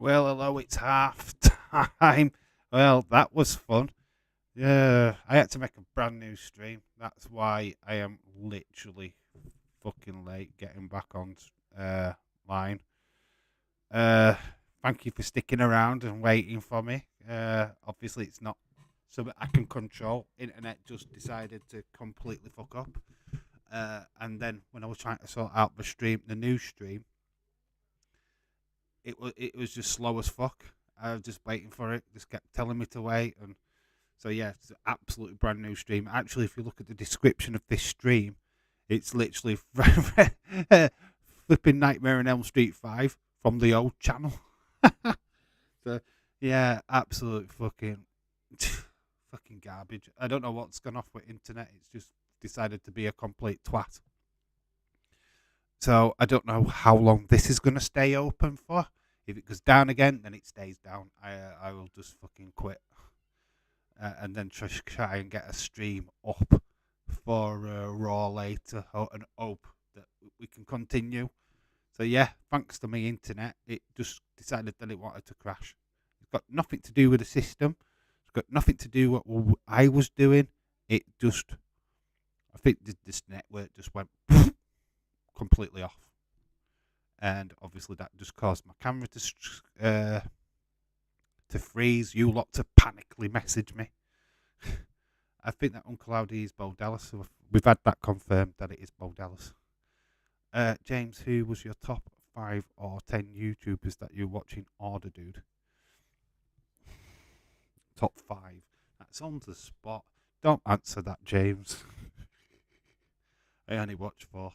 Well, hello, it's half time. Well, that was fun. Yeah, I had to make a brand new stream. That's why I am literally fucking late getting back on uh, line. Uh, Thank you for sticking around and waiting for me. Obviously, it's not something I can control. Internet just decided to completely fuck up. And then when I was trying to sort out the new stream, it was just slow as fuck. I was just waiting for it. Just kept telling me to wait, and so yeah, it's an absolutely brand new stream. Actually, if you look at the description of this stream, it's literally flipping Nightmare on Elm Street 5 from the old channel. So yeah, absolute fucking garbage. I don't know what's gone off with internet. It's just decided to be a complete twat. So I don't know how long this is going to stay open for. If it goes down again, then it stays down. I will just fucking quit and then try and get a stream up for Raw later and hope that we can continue. So yeah, thanks to my internet, it just decided that it wanted to crash. It's got nothing to do with the system. It's got nothing to do with what I was doing. It just, I think this network just went completely off, and obviously that just caused my camera to freeze. You lot to panically message me. I think that Uncle Audi is Bo Dallas. So we've had that confirmed that it is Bo Dallas. James, who was your top 5 or 10 YouTubers that you're watching? Order, dude. Top 5. That's on the spot. Don't answer that, James. I only watch 4.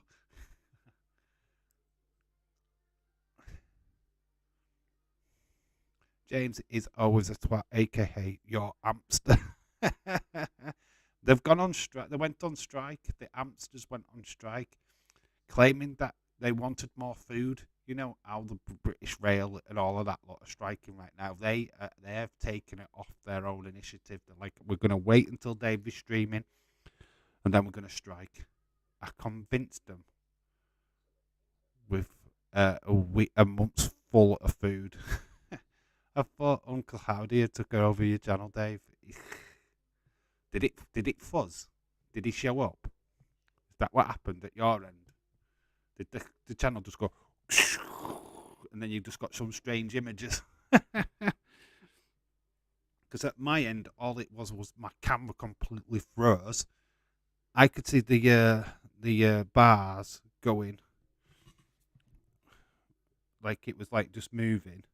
James is always a twat, aka your Amster. They've gone on strike. They went on strike. The Amsters went on strike, claiming that they wanted more food. You know how the British Rail and all of that lot are striking right now. They have taken it off their own initiative. They're like, we're going to wait until Davy's streaming, and then we're going to strike. I convinced them with a month's full of food. I thought Uncle Howdy had took over your channel, Dave. Did it fuzz? Did he show up? Is that what happened at your end? Did the channel just go and then you just got some strange images? Because at my end, all it was my camera completely froze. I could see the bars going like it was like just moving,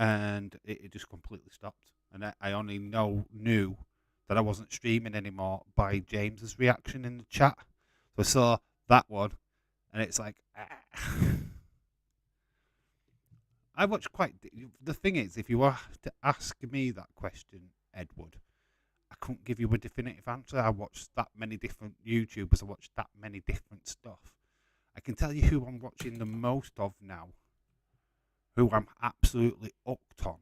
and it just completely stopped. And I only knew that I wasn't streaming anymore by James's reaction in the chat. So I saw that one, and it's like, I watch quite. The thing is, if you were to ask me that question, Edward, I couldn't give you a definitive answer. I watched that many different YouTubers. I watched that many different stuff. I can tell you who I'm watching the most of now, who I'm absolutely hooked on,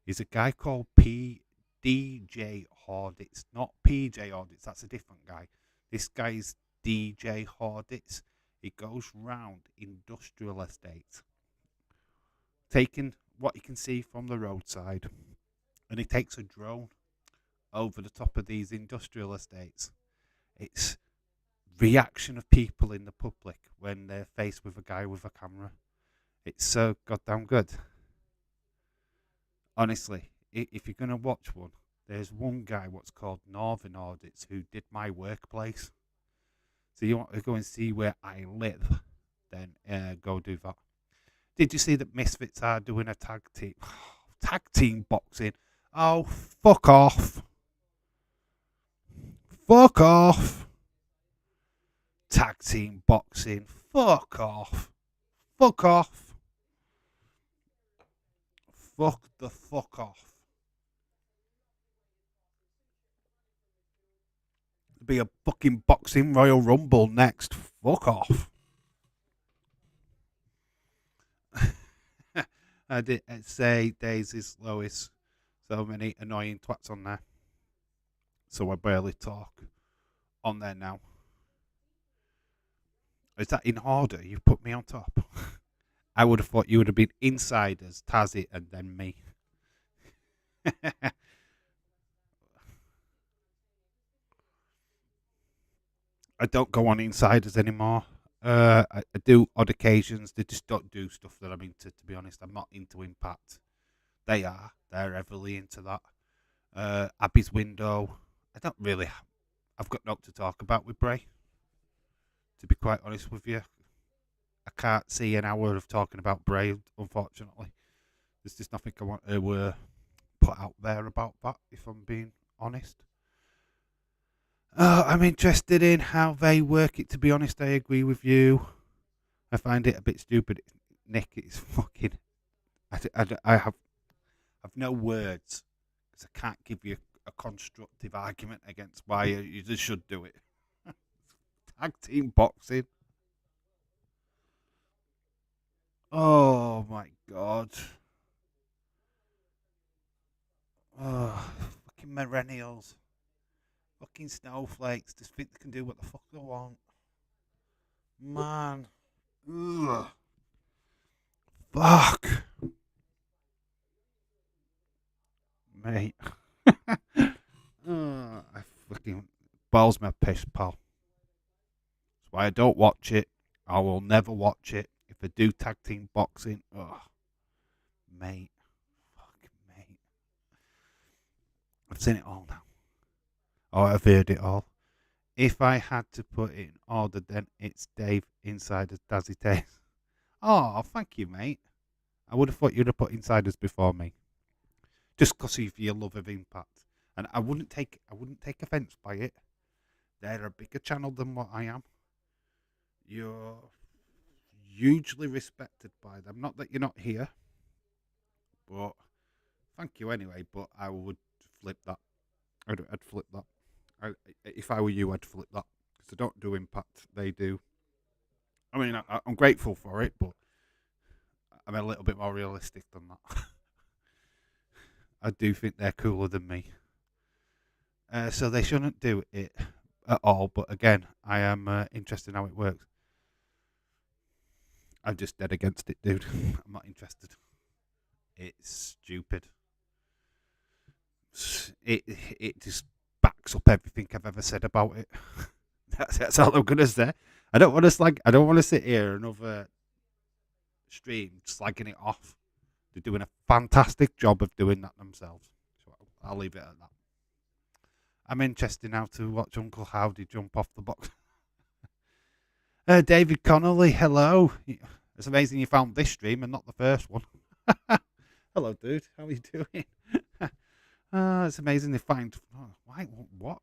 is a guy called DJ Horditz. Not PJ Horditz, that's a different guy. This guy's DJ Horditz. He goes round industrial estates, taking what you can see from the roadside, and he takes a drone over the top of these industrial estates. It's reaction of people in the public when they're faced with a guy with a camera. It's so goddamn good. Honestly, if you're going to watch one, there's one guy what's called Northern Audits who did my workplace. So you want to go and see where I live, then go do that. Did you see that Misfits are doing a tag team? Tag team boxing? Oh, fuck off. Fuck off. Tag team boxing? Fuck off. Fuck off. Fuck the fuck off. There'll be a fucking boxing Royal Rumble next. Fuck off. I did say Daisy's Lois. So many annoying twats on there. So I barely talk on there now. Is that in order? You put me on top. I would have thought you would have been insiders, Tazzy, and then me. I don't go on insiders anymore. I do odd occasions. They just don't do stuff that I'm into. To be honest, I'm not into Impact. They are. They're heavily into that. Abby's Window. I don't really. I've got nothing to talk about with Bray. To be quite honest with you, I can't see an hour of talking about Bray. Unfortunately, there's just nothing I want to put out there about that. If I'm being honest. I'm interested in how they work it. To be honest, I agree with you. I find it a bit stupid. Nick, it's fucking. I have no words because I can't give you a constructive argument against why you just should do it. Tag team boxing. Oh my god. Oh, fucking millennials. Fucking snowflakes. Just think they can do what the fuck they want. Man. Ugh. Fuck. Mate. I fucking balls my piss, pal. That's why I don't watch it. I will never watch it. If I do tag team boxing, mate. Fuck, mate. I've seen it all now. Oh, I've heard it all. If I had to put it in order, then it's Dave Insiders Dazzy Tays. Oh, thank you, mate. I would have thought you'd have put Insiders before me. Just because of your love of Impact. And I wouldn't take offence by it. They're a bigger channel than what I am. You're hugely respected by them. Not that you're not here, but thank you anyway. But I would flip that. I'd flip that. If I were you, I'd flip that. Because I don't do Impact. They do. I mean, I'm grateful for it, but I'm a little bit more realistic than that. I do think they're cooler than me. So they shouldn't do it at all. But again, I am interested in how it works. I'm just dead against it, dude. I'm not interested. It's stupid. It just backs up everything I've ever said about it. That's all I'm gonna say. I don't want to sit here another stream slagging it off. They're doing a fantastic job of doing that themselves. So I'll leave it at that. I'm interested now to watch Uncle Howdy jump off the box. David Connolly, hello. It's amazing you found this stream and not the first one. Hello, dude. How are you doing? It's amazing they find. Why? What?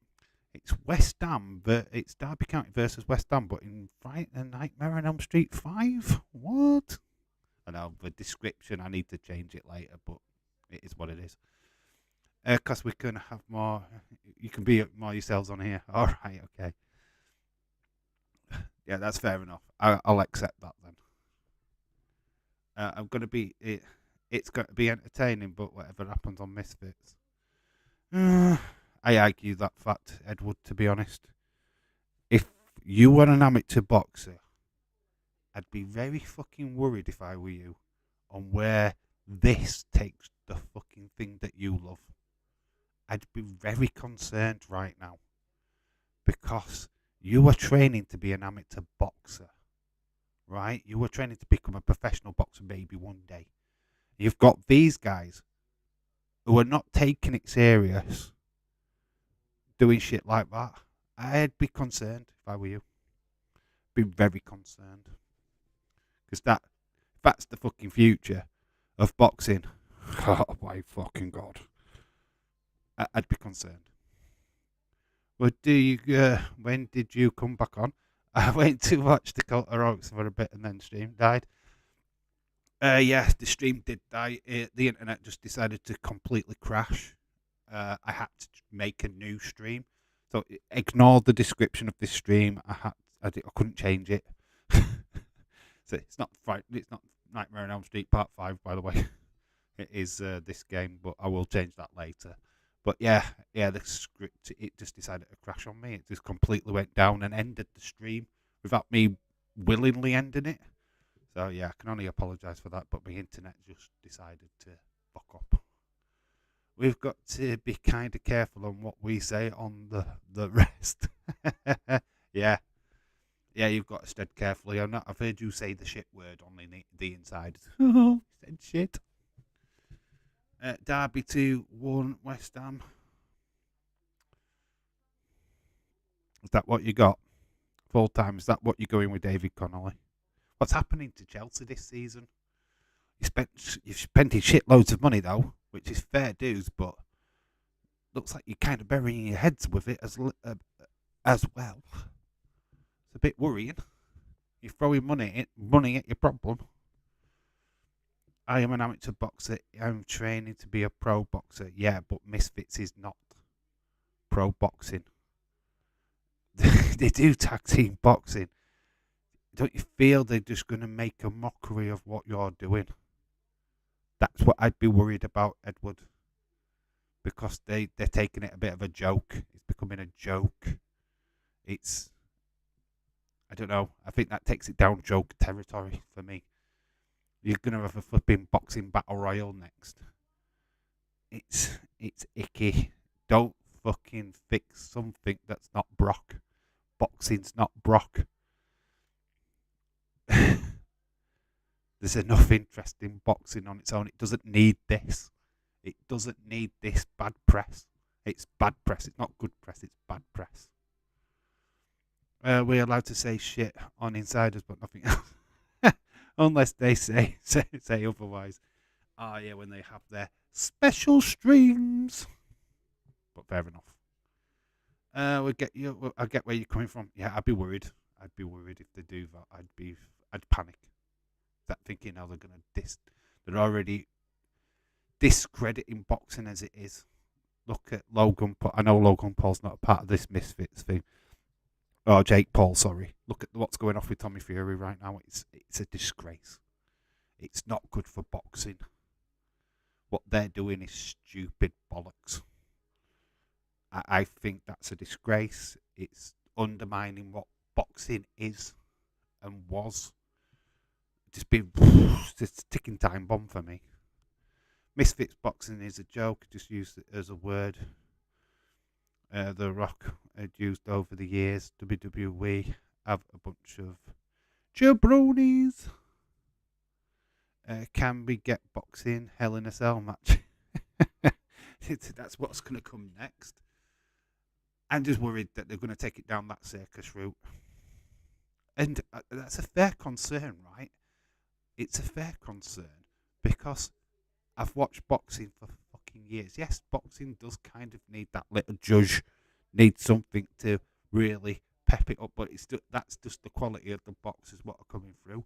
It's West Ham, but it's Derby County versus West Ham, but in Fright and Nightmare on Elm Street 5? What? I know the description. I need to change it later, but it is what it is. Because we can have more. You can be more yourselves on here. All right, okay. Yeah, that's fair enough. I'll accept that then. I'm gonna be. It's going to be entertaining, but whatever happens on Misfits. I argue that fact, Edward, to be honest. If you were an amateur boxer, I'd be very fucking worried if I were you on where this takes the fucking thing that you love. I'd be very concerned right now because you are training to be an amateur boxer, right? You were training to become a professional boxer maybe one day. You've got these guys who are not taking it serious, doing shit like that. I'd be concerned if I were you. Be very concerned. Because that's the fucking future of boxing. Oh my fucking God. I'd be concerned. Well, when did you come back on? I went to watch the Cult of Rocks for a bit and then stream died. Yeah, the stream did die. The internet just decided to completely crash. I had to make a new stream. So ignore the description of this stream. I couldn't change it. So it's not Nightmare on Elm Street Part 5, by the way. It is this game, but I will change that later. But yeah, the script, it just decided to crash on me. It just completely went down and ended the stream without me willingly ending it. So yeah, I can only apologise for that, but my internet just decided to fuck up. We've got to be kind of careful on what we say on the rest. Yeah, yeah, you've got to tread carefully. I've heard you say the shit word on the inside. Said shit. Derby 2-1 West Ham. Is that what you got? Full time. Is that what you're going with, David Connolly? What's happening to Chelsea this season? You've spent shitloads of money though, which is fair dues, but looks like you're kind of burying your heads with it as well. It's a bit worrying. You're throwing money at your problem. I am an amateur boxer. I'm training to be a pro boxer. Yeah, but Misfits is not pro boxing. They do tag team boxing. Don't you feel they're just going to make a mockery of what you're doing? That's what I'd be worried about, Edward. Because they're taking it a bit of a joke. It's becoming a joke. I don't know. I think that takes it down joke territory for me. You're going to have a flipping boxing battle royal next. It's icky. Don't fucking fix something that's not Brock. Boxing's not Brock. There's enough interest in boxing on its own. It doesn't need this. It doesn't need this bad press. It's bad press. It's not good press. It's bad press. We're allowed to say shit on insiders, but nothing else. Unless they say otherwise. Oh, yeah, when they have their special streams. But fair enough. I get where you're coming from. Yeah, I'd be worried. I'd be worried if they do that. I'd panic. That thinking how they're gonna they're already discrediting boxing as it is. Look at Logan Paul. I know Logan Paul's not a part of this Misfits thing. Oh, Jake Paul, sorry. Look at what's going off with Tommy Fury right now. It's a disgrace. It's not good for boxing. What they're doing is stupid bollocks. I think that's a disgrace. It's undermining what boxing is and was. Just a ticking time bomb for me. Misfits boxing is a joke. Just use it as a word. The Rock had used over the years. WWE have a bunch of jabronis. Can we get boxing Hell in a Cell match? That's what's going to come next. I'm just worried that they're going to take it down that circus route. And that's a fair concern, right? It's a fair concern because I've watched boxing for fucking years. Yes, boxing does kind of need that little judge, needs something to really pep it up, but that's just the quality of the boxers what are coming through.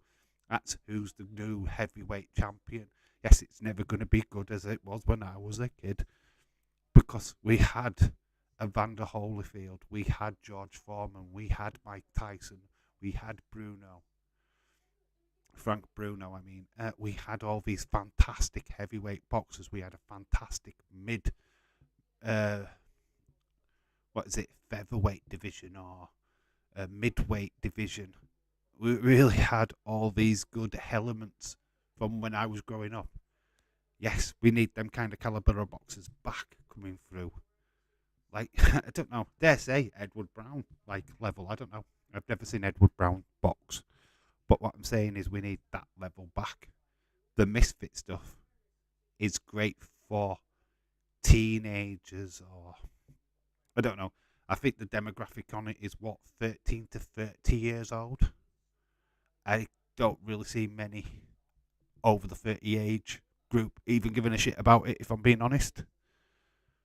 That's who's the new heavyweight champion. Yes, it's never going to be good as it was when I was a kid because we had Evander Holyfield, we had George Foreman, we had Mike Tyson, we had Frank Bruno, I mean. We had all these fantastic heavyweight boxers. We had a fantastic featherweight division or midweight division. We really had all these good elements from when I was growing up. Yes, we need them kind of caliber of boxers back coming through. Like, I don't know, dare say Edward Brown, like, level. I don't know. I've never seen Edward Brown box. But what I'm saying is we need that level back. The Misfit stuff is great for teenagers or, I don't know. I think the demographic on it is, 13 to 30 years old. I don't really see many over the 30 age group even giving a shit about it, if I'm being honest.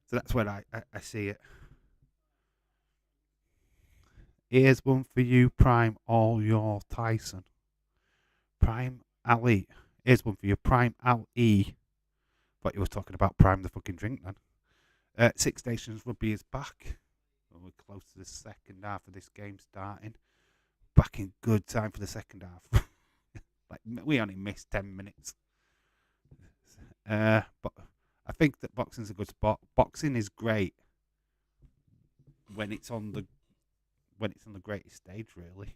So that's where I see it. Here's one for you, Prime All Your Tyson. Prime Ali. Here's one for you, Prime Ali. Thought you were talking about Prime the fucking drink then. Six Nations Rugby is back. We're close to the second half of this game starting. Back in good time for the second half. Like, we only missed 10 minutes. But I think that boxing's a good sport. Boxing is great when it's on the greatest stage, really.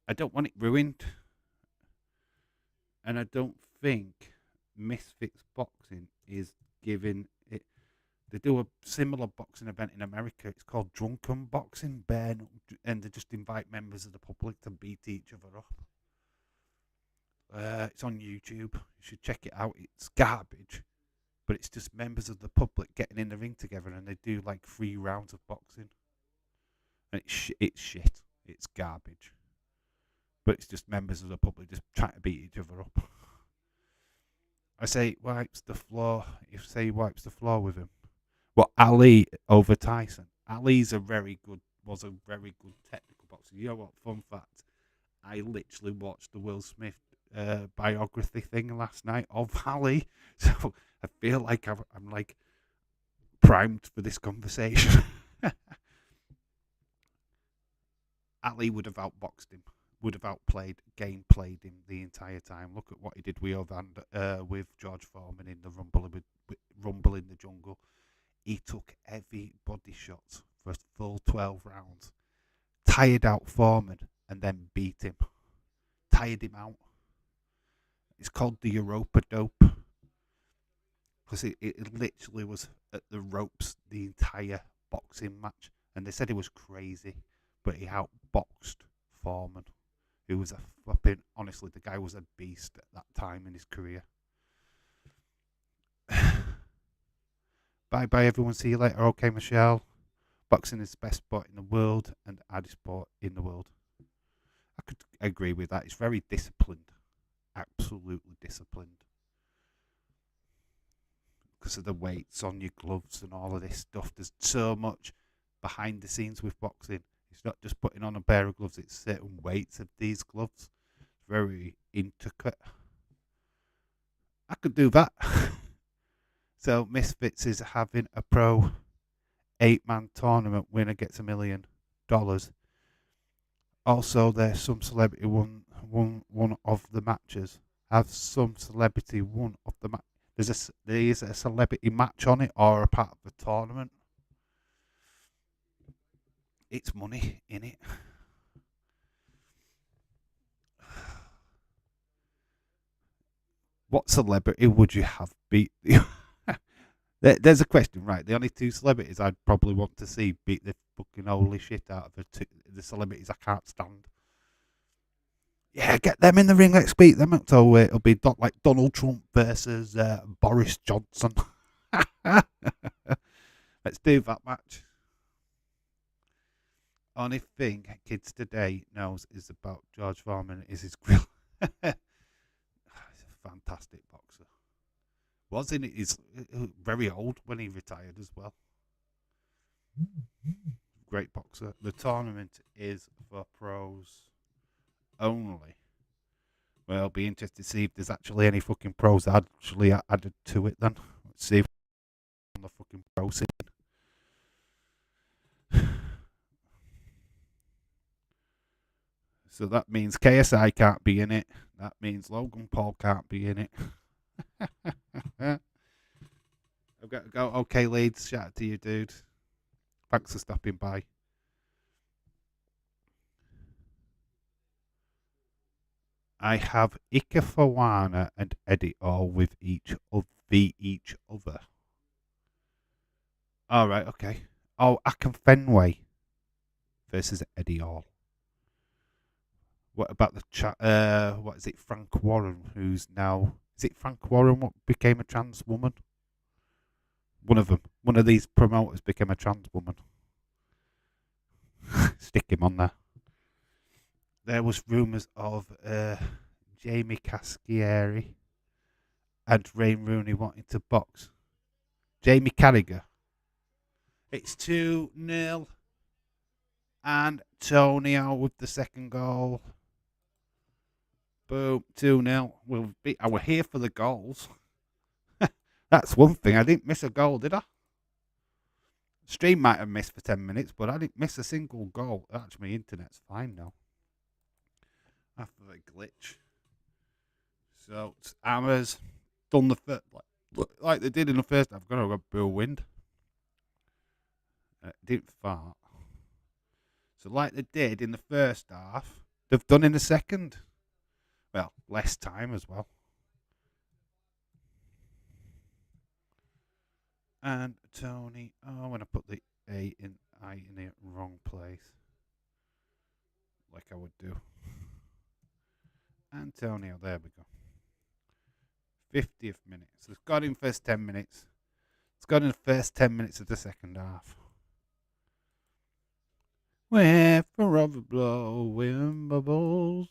I don't want it ruined. And I don't think Misfits Boxing is giving it. They do a similar boxing event in America. It's called Drunken Boxing, and they just invite members of the public to beat each other up. It's on YouTube. You should check it out. It's garbage, but it's just members of the public getting in the ring together, and they do like 3 rounds of boxing. And it's shit. It's garbage. But it's just members of the public just trying to beat each other up. I say wipes the floor. If say he wipes the floor with him. Well, Ali over Tyson. Was a very good technical boxer. You know what? Fun fact. I literally watched the Will Smith biography thing last night of Ali. So I feel like I'm like primed for this conversation. Ali would have outboxed him, would have game played him the entire time. Look at what he did with George Foreman in the Rumble in the Jungle. He took heavy body shots for a full 12 rounds, tired out Foreman, and then beat him. Tired him out. It's called the Europa Dope because it literally was at the ropes the entire boxing match, and they said he was crazy, but he outboxed Foreman, who was honestly, the guy was a beast at that time in his career. Bye bye everyone, see you later. Okay, Michelle. Boxing is the best sport in the world and the hardest sport in the world. I could agree with that. It's very disciplined. Absolutely disciplined. Because of the weights on your gloves and all of this stuff. There's so much behind the scenes with boxing. It's not just putting on a pair of gloves, it's certain weights of these gloves. It's very intricate. I could do that. So Misfits is having a pro 8-man tournament. Winner gets $1 million. Also, there's some celebrity won one of the matches. Have some celebrity won of the match. There is a celebrity match on it or a part of the tournament. It's money in it. What celebrity would you have beat you? There's a question, right? The only 2 celebrities I'd probably want to see beat the fucking holy shit out of the celebrities I can't stand. Yeah, get them in the ring. Let's beat them. So it'll be like Donald Trump versus Boris Johnson. Let's do that match. Only thing kids today knows is about George Foreman is his grill. He's a fantastic boxer. Wasn't it? He's very old when he retired as well. Great boxer. The tournament is for pros only. Well, I'll be interested to see if there's actually any fucking pros actually added to it then. Let's see if on the fucking pro scene. So that means KSI can't be in it. That means Logan Paul can't be in it. I've got to go. Okay, Leeds, shout out to you, dude. Thanks for stopping by. I have Ika Fawana and Eddie all with each other. All right, okay. Oh, Akin Fenway versus Eddie Hall. What about the chat? What is it? Frank Warren, who's now. Is it Frank Warren what became a trans woman? One of them. One of these promoters became a trans woman. Stick him on there. There was rumours of Jamie Cascieri and Wayne Rooney wanting to box. Jamie Carragher. It's 2-0. And Antonio with the second goal. Boom, 2-0. We're here for the goals. That's one thing. I didn't miss a goal, did I? Stream might have missed for 10 minutes, but I didn't miss a single goal. Actually, my internet's fine now. After the glitch. So, Hammers done the first, like they did in the first half. I've got to go Bill Wind. Didn't fart. So, like they did in the first half, they've done in the second. Well, less time as well. And Tony, oh, when I put the I in the wrong place, like I would do. Antonio, there we go. 50th minute. So it's got in first 10 minutes. It's got in the first 10 minutes of the second half. We're forever blowing bubbles.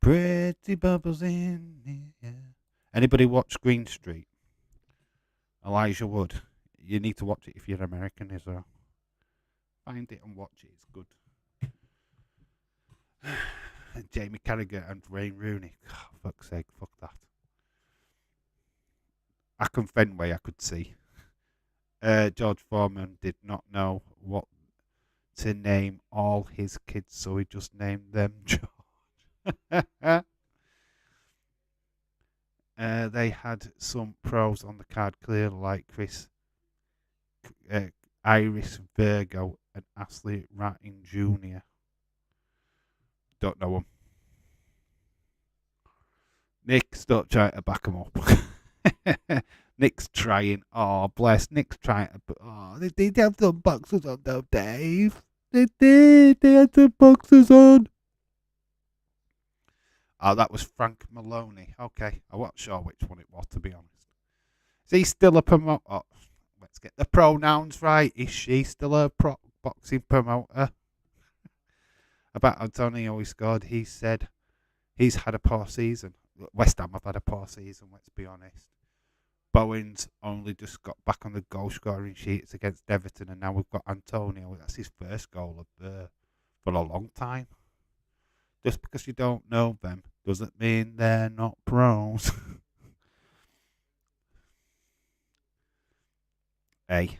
Pretty bubbles in the air. Anybody watch Green Street? Elijah Wood. You need to watch it if you're American as well. Find it and watch it. It's good. Jamie Carragher and Wayne Rooney. Oh, fuck's sake, fuck that. Akon Fenway, I could see. George Foreman did not know what to name all his kids, so he just named them George. They had some pros on the card clear, like Iris Virgo and Ashley Ratting Jr. Don't know them. Nick, stop trying to back him up. Nick's trying. Oh, bless. Nick's trying to. Oh, they did have some boxes on, though, Dave. They did. They had some boxes on. Oh, that was Frank Maloney. Okay, I wasn't sure which one it was, to be honest. Is he still a promoter? Oh, let's get the pronouns right. Is she still a boxing promoter? About Antonio, he scored. He said he's had a poor season. West Ham have had a poor season, let's be honest. Bowen's only just got back on the goal scoring sheets against Everton, and now we've got Antonio. That's his first goal for a long time. Just because you don't know them doesn't mean they're not pros. Hey,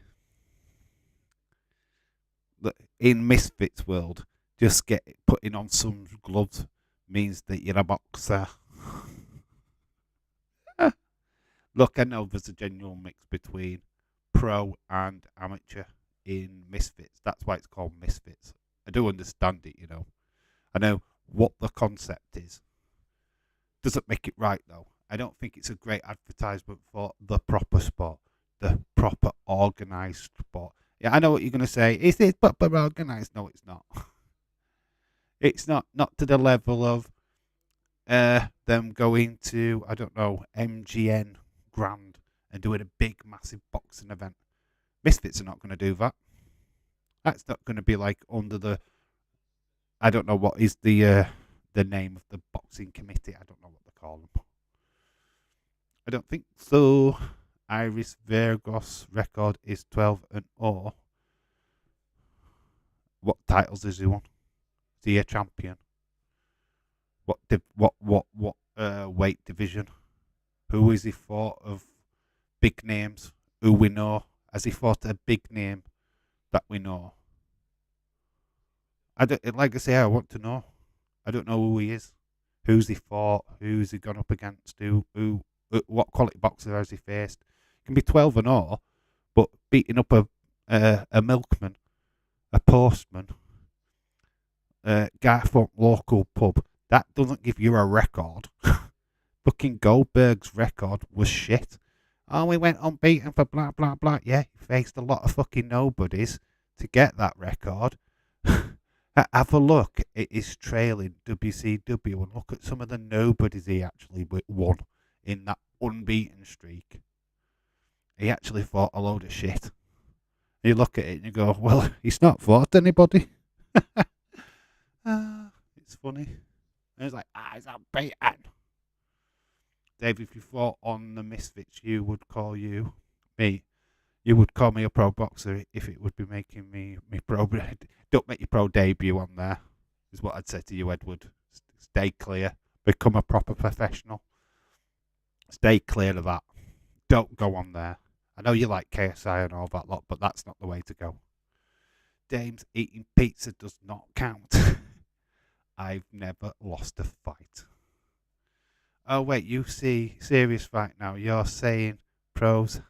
look, in Misfits world, just putting on some gloves means that you're a boxer. Look, I know there's a genuine mix between pro and amateur in Misfits. That's why it's called Misfits. I do understand it, you know. I know what the concept is. Doesn't make it right, though. I don't think it's a great advertisement for the proper sport, the proper organised sport. Yeah, I know what you're going to say. Is it proper organised? No, it's not. It's not to the level of them going to, I don't know, MGN Grand and doing a big, massive boxing event. Misfits are not going to do that. That's not going to be like under the, I don't know what is the name of the boxing committee. I don't know what they call them. I don't think so. Iris Virgos record is 12-0. What titles has he won? Is he a champion? What weight division? Who is he fought of big names who we know? Has he fought a big name that we know? Like I say, I want to know. I don't know who he is. Who's he fought? Who's he gone up against? What quality boxer has he faced? He can be 12-0, but beating up a milkman, a postman, guy from local pub, that doesn't give you a record. Fucking Goldberg's record was shit. Oh, we went unbeaten for blah, blah, blah. Yeah, he faced a lot of fucking nobodies to get that record. Have a look at his trailing WCW and look at some of the nobodies he actually won in that unbeaten streak. He actually fought a load of shit. You look at it and you go, well, he's not fought anybody. It's funny. And it's like, he's unbeaten. Dave, if you fought on the Misfits, you would call me a pro boxer if it would be making me pro. Don't make your pro debut on there, is what I'd say to you, Edward. Stay clear. Become a proper professional. Stay clear of that. Don't go on there. I know you like KSI and all that lot, but that's not the way to go. Dames eating pizza does not count. I've never lost a fight. Oh, wait, you see serious fight now. You're saying pros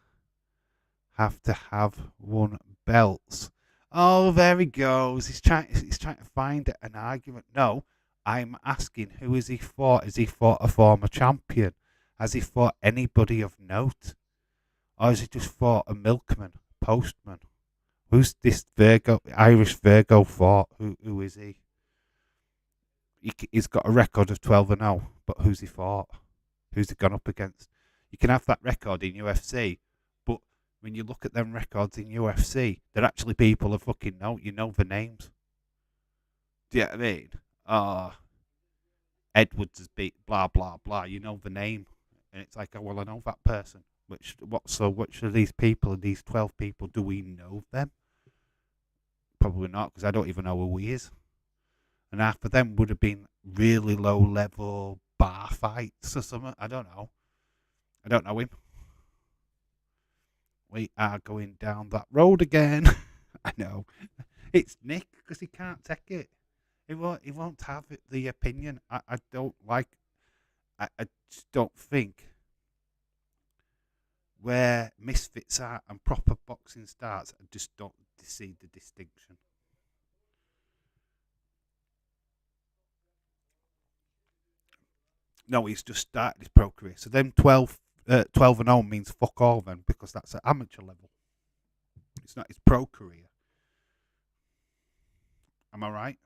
have to have won belts. Oh, there he goes. He's trying to find an argument. No, I'm asking, who has he fought? Has he fought a former champion? Has he fought anybody of note? Or has he just fought a milkman, postman? Who's this Virgo, Irish Virgo fought? Who is he? He's got a record of 12-0, but who's he fought? Who's he gone up against? You can have that record in UFC, but when you look at them records in UFC, they're actually people who fucking know. You know the names. Do you know what I mean? Edwards has beat blah blah blah. You know the name, and it's like, oh well, I know that person. Which of these people, of these 12 people, do we know them? Probably not, because I don't even know who he is. And half of them would have been really low level bar fights or something. I don't know. I don't know him. We are going down that road again. I know. It's Nick, because he can't take it. He won't have the opinion. I don't like. I just don't think where misfits are and proper boxing starts. I just don't see the distinction. No, he's just started his pro career. So then 12 and 0 means fuck all then, because that's at amateur level. It's not his pro career. Am I right?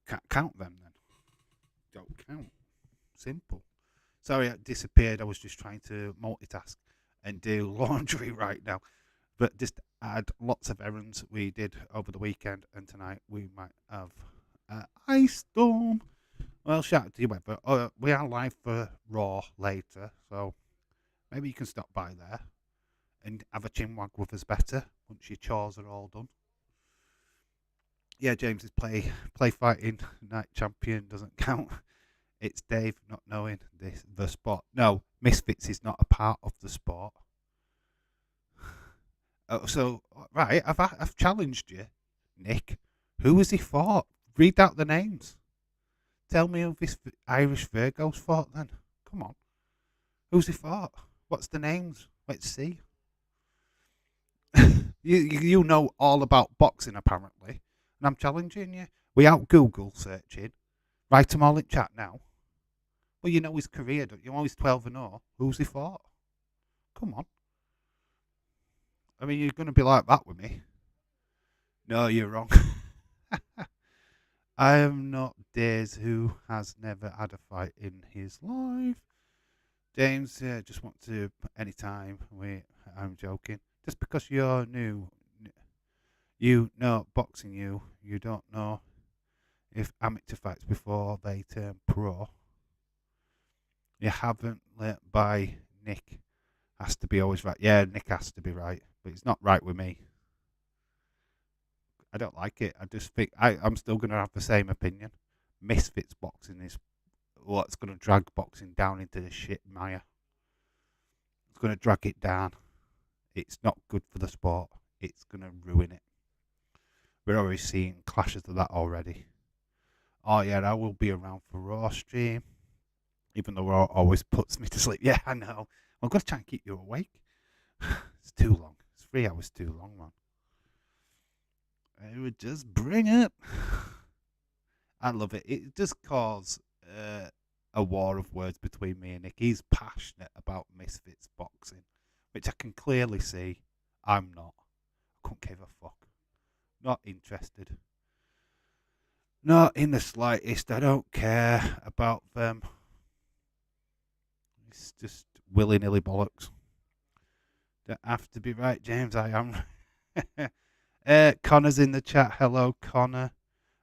Can't count them then. Don't count. Simple. Sorry, I disappeared. I was just trying to multitask and do laundry right now. But just add lots of errands we did over the weekend, and tonight we might have ice storm. Well, shout out to you, weather. We are live for Raw later, so maybe you can stop by there and have a chinwag with us better once your chores are all done. Yeah, James's play fighting night champion doesn't count. It's Dave not knowing the sport. No, Misfits is not a part of the sport. So right, I've challenged you, Nick. Who has he fought? Read out the names. Tell me who this Irish Virgo's fought then. Come on. Who's he fought? What's the names? Let's see. you know all about boxing apparently, and I'm challenging you. We out Google searching. Write them all in chat now. Well, you know his career, don't you? You know he's 12 and 0. Who's he fought? Come on. I mean, you're going to be like that with me. No, you're wrong. I am not Days, who has never had a fight in his life. James, just want to anytime. I'm joking. Just because you're new, you know boxing. You don't know if amateur fights before they turn pro. You haven't let by Nick. Has to be always right. Yeah, Nick has to be right, but it's not right with me. I don't like it. I just think I'm still going to have the same opinion. Misfits boxing is what's going to drag boxing down into the shit mire. It's going to drag it down. It's not good for the sport. It's going to ruin it. We're already seeing clashes of that already. Oh yeah, I will be around for Raw stream. Even though Raw always puts me to sleep. Yeah, I know. I'm going to try and keep you awake. It's too long. It's 3 hours too long, man. I would just bring it. I love it. It does cause a war of words between me and Nick. He's passionate about Misfits boxing, which I can clearly see. I'm not. I couldn't give a fuck. Not interested. Not in the slightest. I don't care about them. It's just willy-nilly bollocks. Don't have to be right, James. I am. Connor's in the chat. Hello, Connor.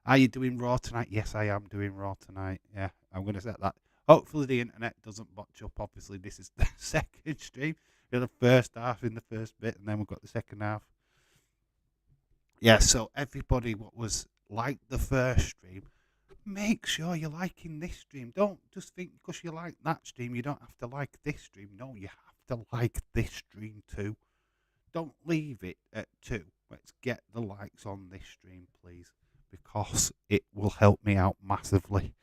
Are you doing Raw tonight? Yes, I am doing Raw tonight. Yeah, I'm going to set that. Hopefully the internet doesn't botch up. Obviously, this is the second stream. We had the first half in the first bit, and then we've got the second half. Yeah, so everybody what was like the first stream, make sure you're liking this stream. Don't just think because you like that stream, you don't have to like this stream. No, you have to like this stream too. Don't leave it at 2. Let's get the likes on this stream, please, because it will help me out massively.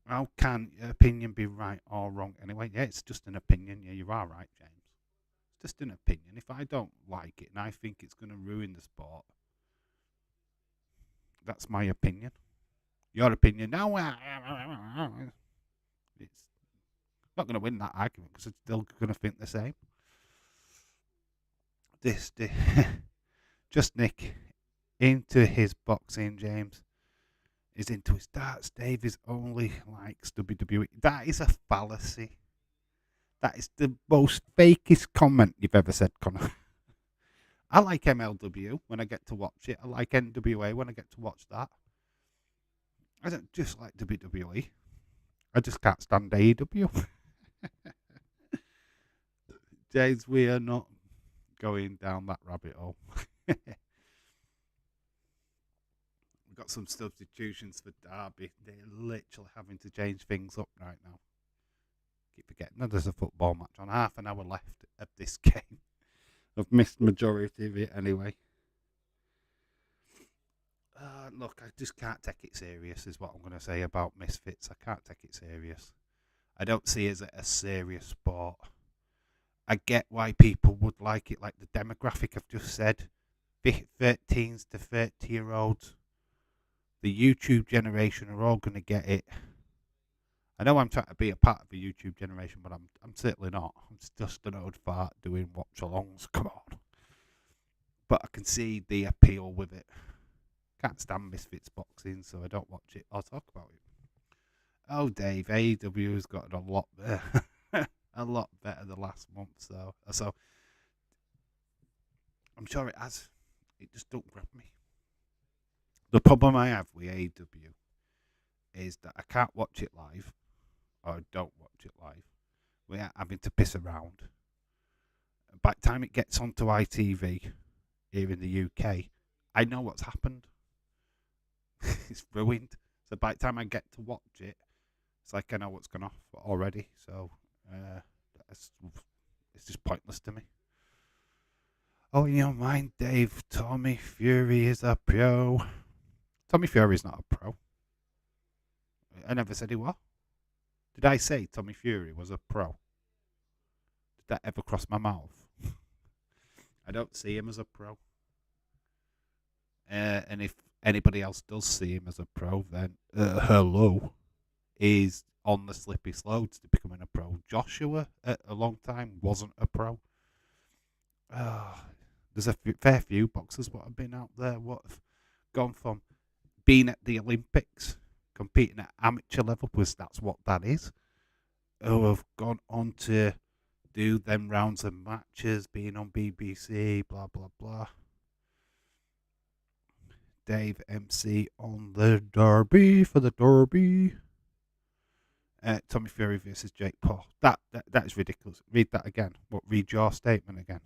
How can your opinion be right or wrong anyway? Yeah, it's just an opinion. Yeah, you are right, James. It's just an opinion. If I don't like it and I think it's going to ruin the sport, That's my opinion. Your opinion? No, it's not going to win that argument because it's still going to think the same. This just Nick into his boxing, James. Is into his darts. Davies only likes WWE. That is a fallacy. That is the most fakest comment you've ever said, Connor. I like MLW when I get to watch it. I like NWA when I get to watch that. I don't just like WWE. I just can't stand AEW. James, we are not going down that rabbit hole. Got some substitutions for Derby. They're literally having to change things up right now. Keep forgetting there's a football match on. Half an hour left of this game. I've missed majority of it anyway. Look, I just can't take it serious is what I'm going to say about Misfits. I can't take it serious. I don't see it as a serious sport. I get why people would like it, like the demographic I've just said. 13s to 30-year-olds. The YouTube generation are all going to get it. I know I'm trying to be a part of the YouTube generation, but I'm certainly not. I'm just an old fart doing watch-alongs. Come on. But I can see the appeal with it. Can't stand Misfits boxing, so I don't watch it or talk about it. Oh, Dave, AEW has gotten a lot better. A lot better the last month, so I'm sure it has. It just don't grab me. The problem I have with AEW is that I can't watch it live, or I don't watch it live, without having to piss around. By the time it gets onto ITV here in the UK, I know what's happened. It's ruined. So by the time I get to watch it, it's like I know what's gone off already. So it's just pointless to me. Oh, in your mind, Dave, Tommy Fury is a pro. Tommy Fury's not a pro. I never said he was. Did I say Tommy Fury was a pro? Did that ever cross my mouth? I don't see him as a pro. And if anybody else does see him as a pro, then hello, is on the slippy slopes to becoming a pro. Joshua, at a long time, wasn't a pro. There's a fair few boxers what have been out there, what have gone from being at the Olympics, competing at amateur level, because that's what that is, who have gone on to do them rounds of matches, being on BBC, blah, blah, blah. Dave MC on the Derby for the Derby. Tommy Fury versus Jake Paul. That is ridiculous. Read that again. Read your statement again.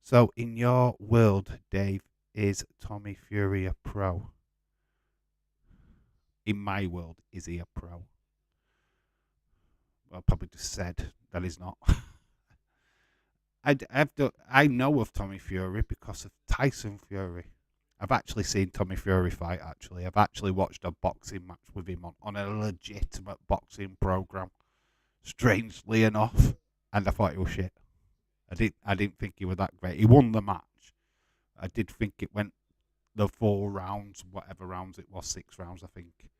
So, in your world, Dave, is Tommy Fury a pro? In my world, is he a pro? Well, probably just said that he's not. I know of Tommy Fury because of Tyson Fury. I've actually seen Tommy Fury fight, actually. I've actually watched a boxing match with him on a legitimate boxing program. Strangely enough. And I thought it was shit. I didn't think he was that great. He won the match. I did think it went the 4 rounds, whatever rounds it was, 6 rounds, I think.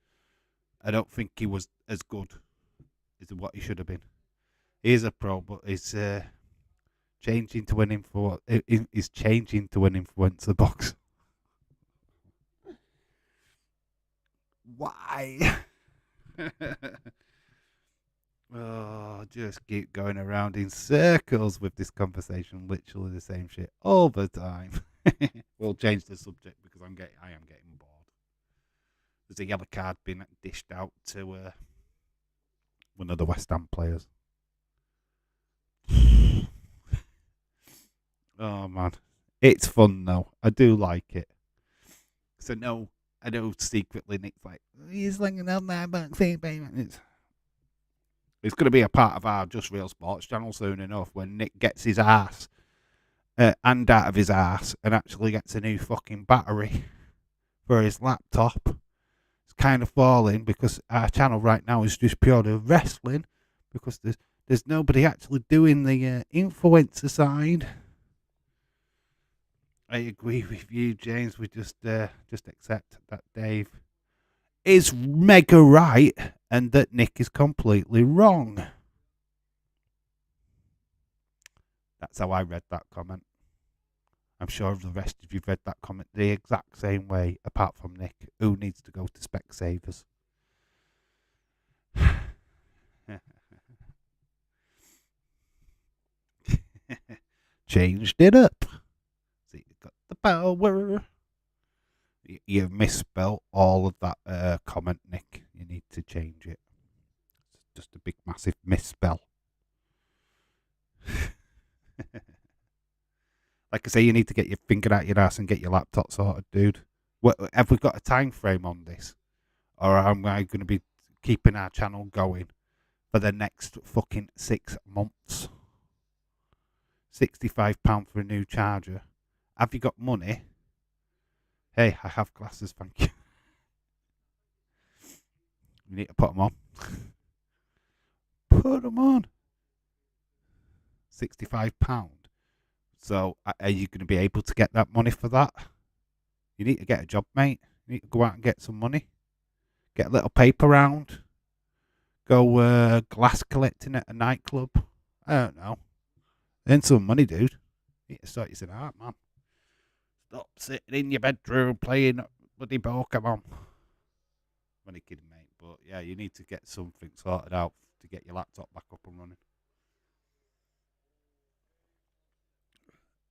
I don't think he was as good as what he should have been. He is a pro, but he's changing to an influencer box. Why? Oh, just keep going around in circles with this conversation. Literally the same shit all the time. We'll change the subject because I am getting bored. There's a yellow card being dished out to one of the West Ham players. Oh man, it's fun though. I do like it. So I know secretly Nick's like, he's looking on that boxing payment. It's going to be a part of our Just Real Sports channel soon enough when Nick gets his ass and out of his ass and actually gets a new fucking battery for his laptop. It's kind of falling because our channel right now is just purely wrestling because there's nobody actually doing the influencer side. I agree with you, James. We just accept that Dave is mega right and that Nick is completely wrong. That's how I read that comment. I'm sure the rest of you've read that comment the exact same way, apart from Nick, who needs to go to Specsavers. Changed it up. See, you got the power. You've misspelled all of that comment, Nick. You need to change it. It's just a big, massive misspell. Like I say, you need to get your finger out your ass and get your laptop sorted, dude. Have we got a time frame on this? Or am I going to be keeping our channel going for the next fucking 6 months? £65 for a new charger. Have you got money? Hey, I have glasses, thank you. You need to put them on. Put them on. £65. So, are you going to be able to get that money for that? You need to get a job, mate. You need to go out and get some money. Get a little paper round. Go glass collecting at a nightclub. I don't know. Earn some money, dude. You need to sort yourself out, man. Stop sitting in your bedroom playing bloody Pokemon. Only kidding, mate. But yeah, you need to get something sorted out to get your laptop back up and running.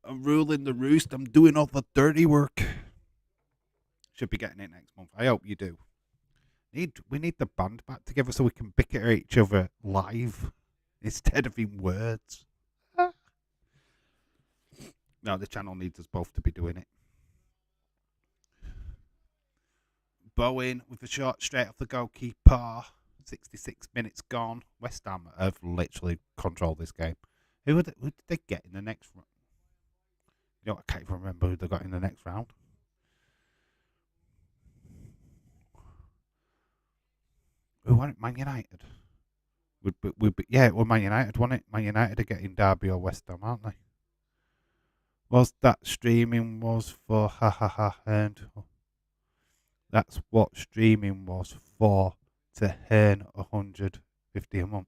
I'm ruling the roost. I'm doing all the dirty work. Should be getting it next month. I hope you do. We need the band back together so we can bicker at each other live instead of in words. No, the channel needs us both to be doing it. Bowen with a shot straight off the goalkeeper. 66 minutes gone. West Ham have literally controlled this game. Who did they get in the next round? You know, I can't even remember who they got in the next round. Who won it? Man United. Yeah, it was Man United, wasn't it? Man United are getting Derby or West Ham, aren't they? Was that streaming was for and that's what streaming was for, to earn 150 a month.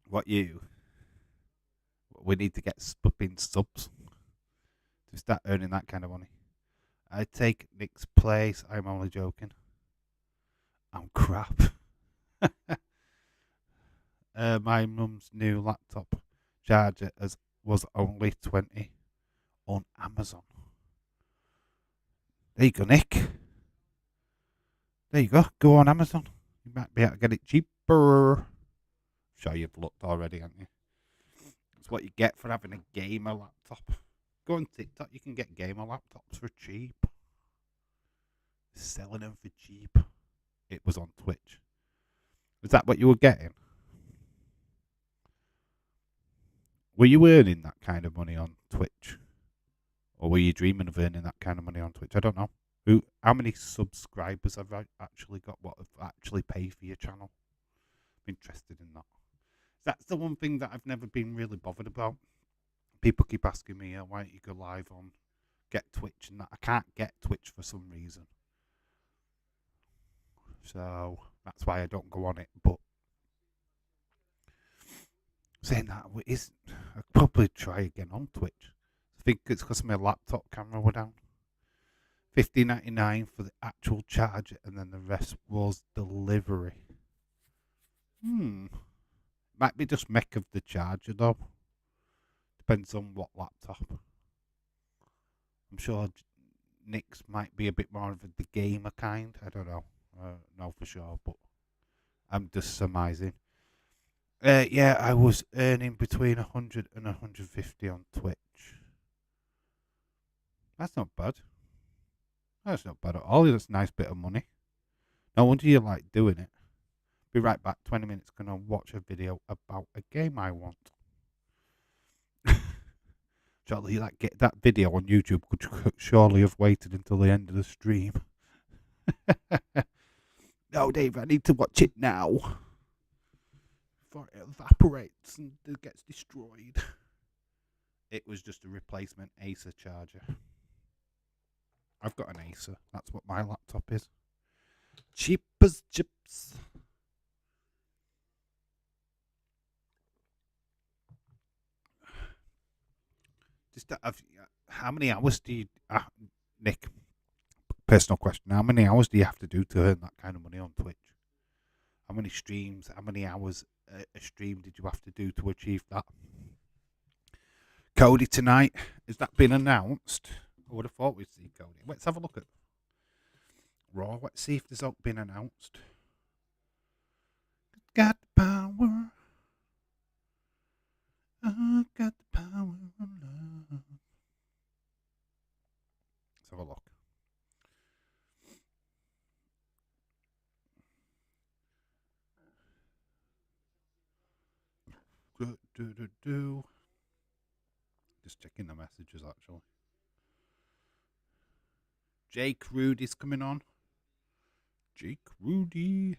What you? We need to get in subs to start earning that kind of money. I take Nick's place. I'm only joking. I'm crap. My mum's new laptop charger was only 20 on Amazon. There you go, Nick. There you go. Go on Amazon. You might be able to get it cheaper. I'm sure you've looked already, haven't you? That's what you get for having a gamer laptop. Go on TikTok. You can get gamer laptops for cheap. Selling them for cheap. It was on Twitch. Was that what you were getting? Were you earning that kind of money on Twitch? Or were you dreaming of earning that kind of money on Twitch? I don't know. How many subscribers have I actually got? What have actually paid for your channel? I'm interested in that. That's the one thing that I've never been really bothered about. People keep asking me, why don't you go live on Get Twitch and that. I can't get Twitch for some reason. So that's why I don't go on it. But saying that, I'd probably try again on Twitch. I think it's because my laptop camera were down. $15.99 for the actual charger, and then the rest was delivery. Might be just mech of the charger though. Depends on what laptop. I'm sure Nick's might be a bit more of the gamer kind. I don't know. No for sure, but I'm just surmising. Yeah, I was earning between 100 and 150 on Twitch. That's not bad. That's not bad at all. That's a nice bit of money. No wonder you like doing it. Be right back. 20 minutes. Gonna watch a video about a game I want. Surely that video on YouTube could surely have waited until the end of the stream. No, Dave, I need to watch it now. Before it evaporates and it gets destroyed. It was just a replacement Acer charger. I've got an Acer. That's what my laptop is. Cheap as chips. Just how many hours do you, Nick? Personal question. How many hours do you have to do to earn that kind of money on Twitch? How many streams? How many hours a stream did you have to do to achieve that? Cody tonight, has that been announced? I would have thought we'd see Cody. Let's have a look at Raw. Let's see if there's been announced. Got the power. I got the power of love. Let's have a look. Just checking the messages actually. Jake Rudy's coming on. Jake Rudy.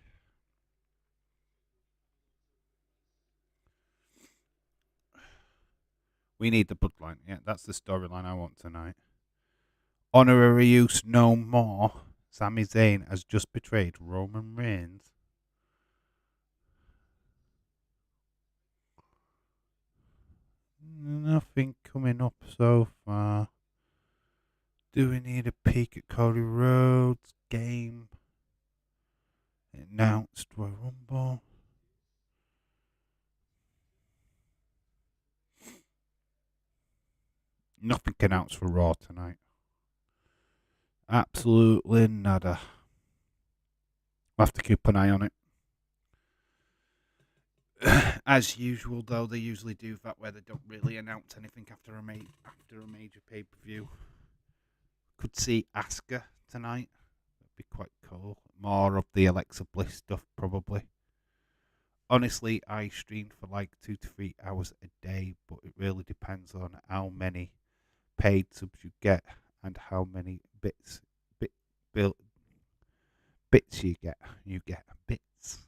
We need the bloodline. Yeah, that's the storyline I want tonight. Honorary use no more. Sami Zayn has just betrayed Roman Reigns. Nothing coming up so far. Do we need a peek at Cody Rhodes' game? Announced Royal Rumble. Nothing announced for Raw tonight. Absolutely nada. We'll have to keep an eye on it. As usual, though, they usually do that where they don't really announce anything after a major pay-per-view. Could see Asuka tonight. That'd be quite cool. More of the Alexa Bliss stuff, probably. Honestly, I stream for like 2 to 3 hours a day, but it really depends on how many paid subs you get and how many bits you get. You get bits.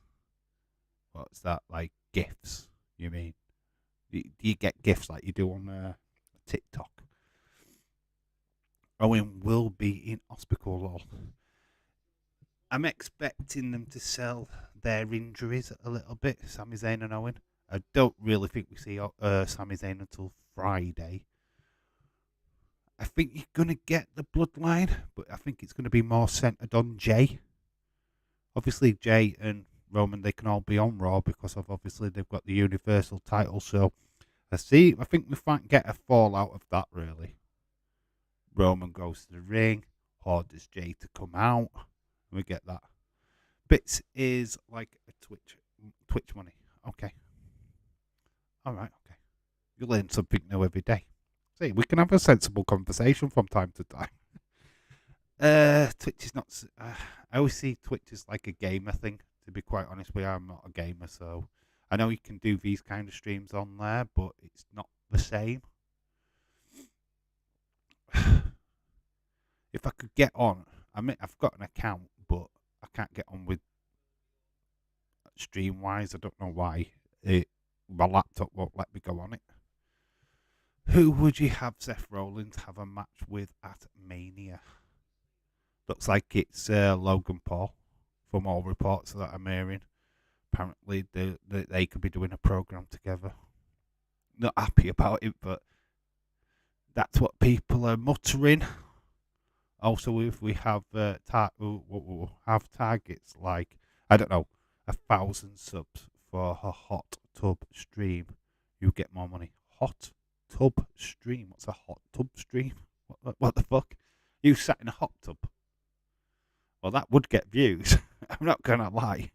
What's that, like gifts? You mean? Do you get gifts like you do on TikTok? Owen will be in hospital. Lol. I'm expecting them to sell their injuries a little bit, Sami Zayn and Owen. I don't really think we see Sami Zayn until Friday. I think you're going to get the bloodline, but I think it's going to be more centered on Jay. Obviously, Jay and Roman, they can all be on Raw because of obviously they've got the Universal title. So I think we might get a fallout of that, really. Roman goes to the ring, orders Jay to come out, and we get that. Bits is like a Twitch money. Okay. All right, okay. You learn something new every day. See, we can have a sensible conversation from time to time. Twitch is not. I always see Twitch as like a gamer thing. To be quite honest with you, I'm not a gamer, so I know you can do these kind of streams on there, but it's not the same. If I could get on, I mean, I've got an account, but I can't get on with Streamwise. I don't know why. My laptop won't let me go on it. Who would you have Seth Rollins have a match with at Mania? Looks like it's Logan Paul, from all reports that I'm hearing. Apparently, they could be doing a program together. Not happy about it, but that's what people are muttering. Also, if we have have targets like, I don't know, 1,000 subs for a hot tub stream, you get more money. Hot tub stream? What's a hot tub stream? What the fuck? You sat in a hot tub? Well, that would get views. I'm not gonna lie.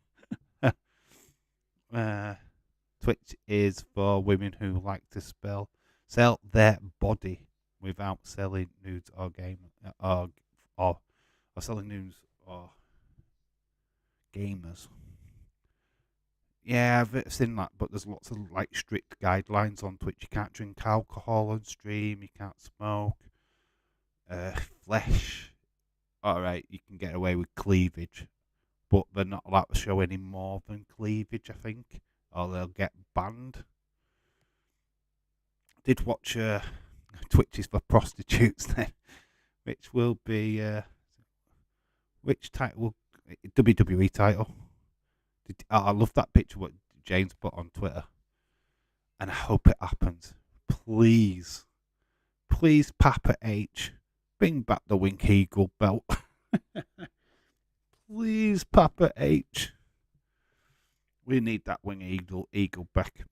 Twitch is for women who like to sell their body without selling nudes or selling nudes or gamers. Yeah, I've seen that, but there's lots of like strict guidelines on Twitch. You can't drink alcohol on stream. You can't smoke. Flesh. All right, you can get away with cleavage, but they're not allowed to show any more than cleavage, I think, or they'll get banned. Did watch Twitch is for prostitutes then, which will be which title? WWE title. I love that picture what James put on Twitter, and I hope it happens. Please, please, Papa H, bring back the Wing Eagle belt. Please, Papa H. We need that Wing Eagle back.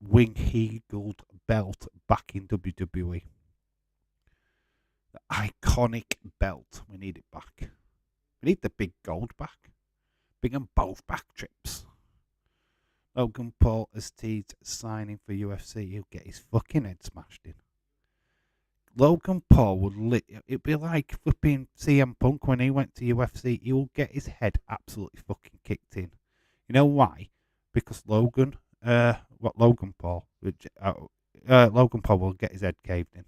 Wing Eagle belt back in WWE. The iconic belt. We need it back. We need the big gold back. Bring them both back, Trips. Logan Paul has teased signing for UFC. He'll get his fucking head smashed in. Logan Paul would it'd be like flipping CM Punk when he went to UFC. He will get his head absolutely fucking kicked in. You know why? Because Logan Paul will get his head caved in.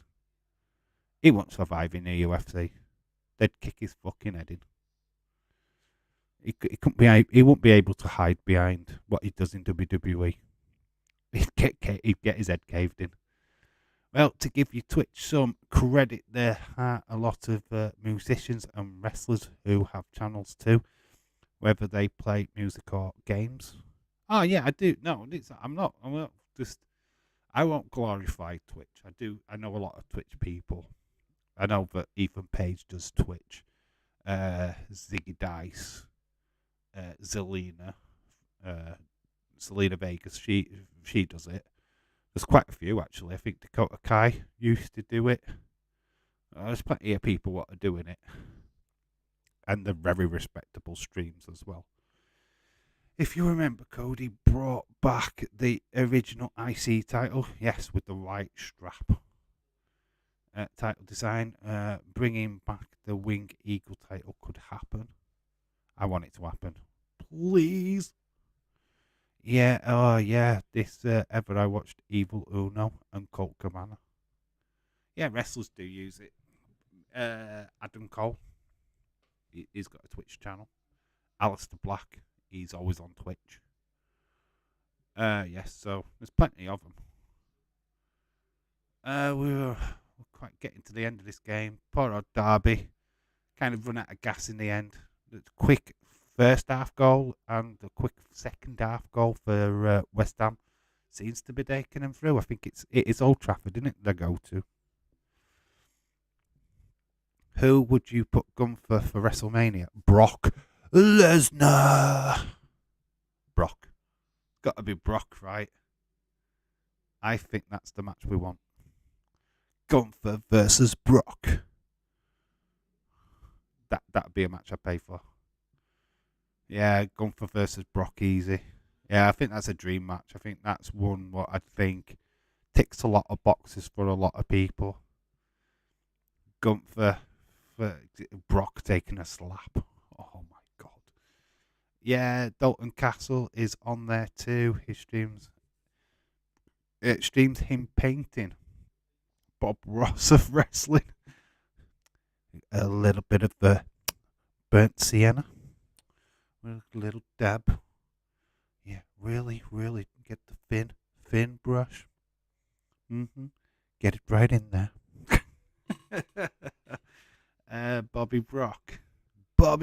He won't survive in the UFC. They'd kick his fucking head in. He won't be able to hide behind what he does in WWE. He'd get his head caved in. Well, to give you Twitch some credit, there are a lot of musicians and wrestlers who have channels too, whether they play music or games. Oh yeah, I do. No, I'm not just. I won't glorify Twitch. I know a lot of Twitch people. I know that Ethan Page does Twitch. Ziggy Dice. Zelina Vegas, she does it. There's quite a few actually. I think Dakota Kai used to do it. There's plenty of people what are doing it, and they're very respectable streams as well. If you remember, Cody brought back the original IC title, yes, with the white strap. Title design, bringing back the Wing Eagle title could happen. I want it to happen. Please. Yeah, oh yeah. This ever I watched Evil Uno and Colt Cabana. Yeah, wrestlers do use it. Adam Cole, he's got a Twitch channel. Aleister Black, he's always on Twitch. Yes, so there's plenty of them. We're quite getting to the end of this game. Poor old Derby. Kind of run out of gas in the end. The quick first half goal and the quick second half goal for West Ham seems to be taking them through. I think it is Old Trafford, isn't it? They go to. Who would you put Gunther for WrestleMania? Brock Lesnar. Brock. Got to be Brock, right? I think that's the match we want. Gunther versus Brock. That'd be a match I'd pay for. Yeah, Gunther versus Brock, easy. Yeah, I think that's a dream match. I think that's one what I think ticks a lot of boxes for a lot of people. Gunther for Brock taking a slap. Oh my god. Yeah, Dalton Castle is on there too. He streams. It streams him painting. Bob Ross of wrestling. A little bit of the burnt sienna. A little dab. Yeah, really get the thin brush. Get it right in there. Bobby Brock. No.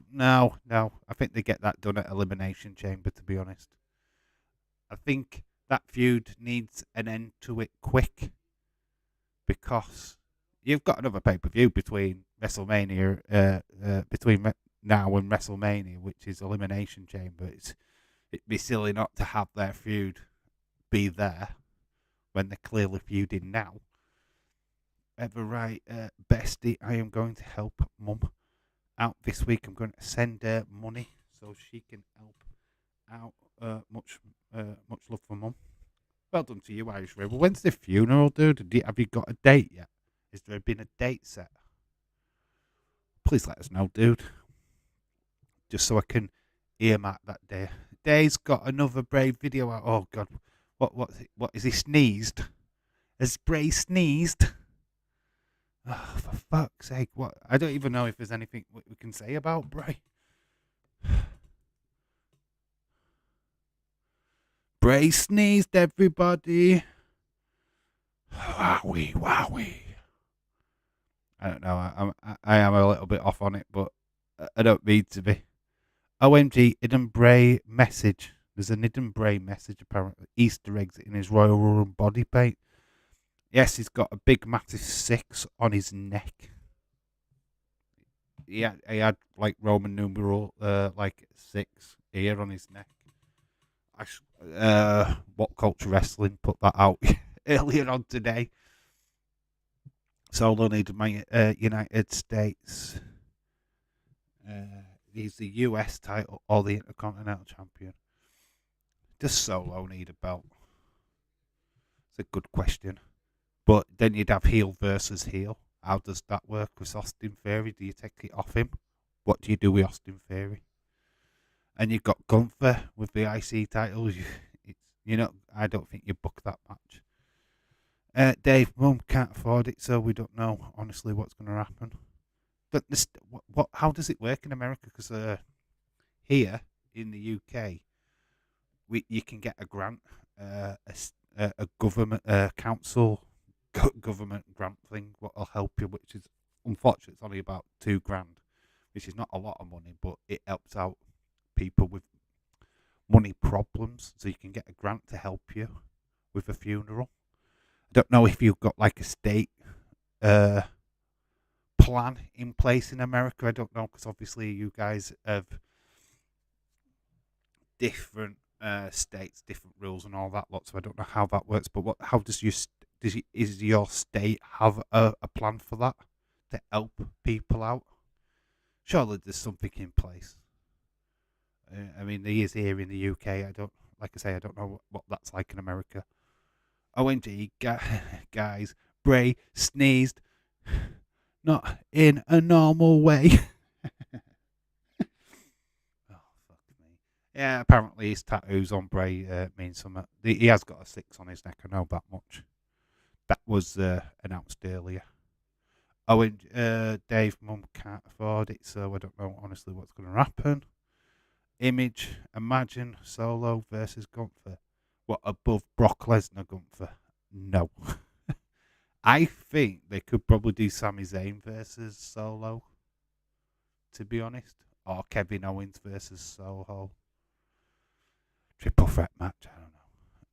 I think they get that done at Elimination Chamber, to be honest. I think that feud needs an end to it quick. Because you've got another pay-per-view between WrestleMania, between now and WrestleMania, which is Elimination Chamber. It'd be silly not to have their feud be there when they're clearly feuding now. Ever right, Bestie, I am going to help Mum out this week. I'm going to send her money so she can help out. Much love for Mum. Well done to you, Irish River. When's the funeral, dude? Have you got a date yet? Has there been a date set? Please let us know, dude. Just so I can earmark that day. Day's got another Brave video out. Oh, God. What is he sneezed? Has Bray sneezed? Oh, for fuck's sake. What? I don't even know if there's anything we can say about Bray. Bray sneezed, everybody. Wowie, wowie. I don't know. I am a little bit off on it, but I don't mean to be. OMG, Hidden Bray message. There's an Hidden Bray message apparently. Easter eggs in his Royal Run body paint. Yes, he's got a big massive 6 on his neck. He had like Roman numeral like 6 here on his neck. What Culture Wrestling put that out earlier on today. Solo needed my United States. He's the US title or the Intercontinental Champion. Does Solo need a belt? It's a good question. But then you'd have heel versus heel. How does that work with Austin Theory? Do you take it off him? What do you do with Austin Theory? And you've got Gunther with the IC titles. I don't think you book that match. Dave, Mum can't afford it, so we don't know honestly what's going to happen. But how does it work in America? Because here in the UK, you can get a grant, a government council government grant thing. What will help you, which is unfortunately it's only about $2,000, which is not a lot of money, but it helps out people with money problems. So you can get a grant to help you with a funeral. I don't know if you've got like a state plan in place in America. I don't know, because obviously you guys have different states, different rules and all that lot. So I don't know how that works. But how does is your state have a plan for that to help people out? Surely there's something in place. I mean, there is here in the UK. I don't know what that's like in America. OMG, guys, Bray sneezed, not in a normal way. Oh, fuck me. Yeah, apparently his tattoos on Bray mean something. He has got a 6 on his neck, I know that much. That was announced earlier. Dave, Mum can't afford it, so I don't know honestly what's going to happen. Image, imagine Solo versus Gunther. What, above Brock Lesnar Gunther? No. I think they could probably do Sami Zayn versus Solo, to be honest. Or Kevin Owens versus Solo. Triple threat match, I don't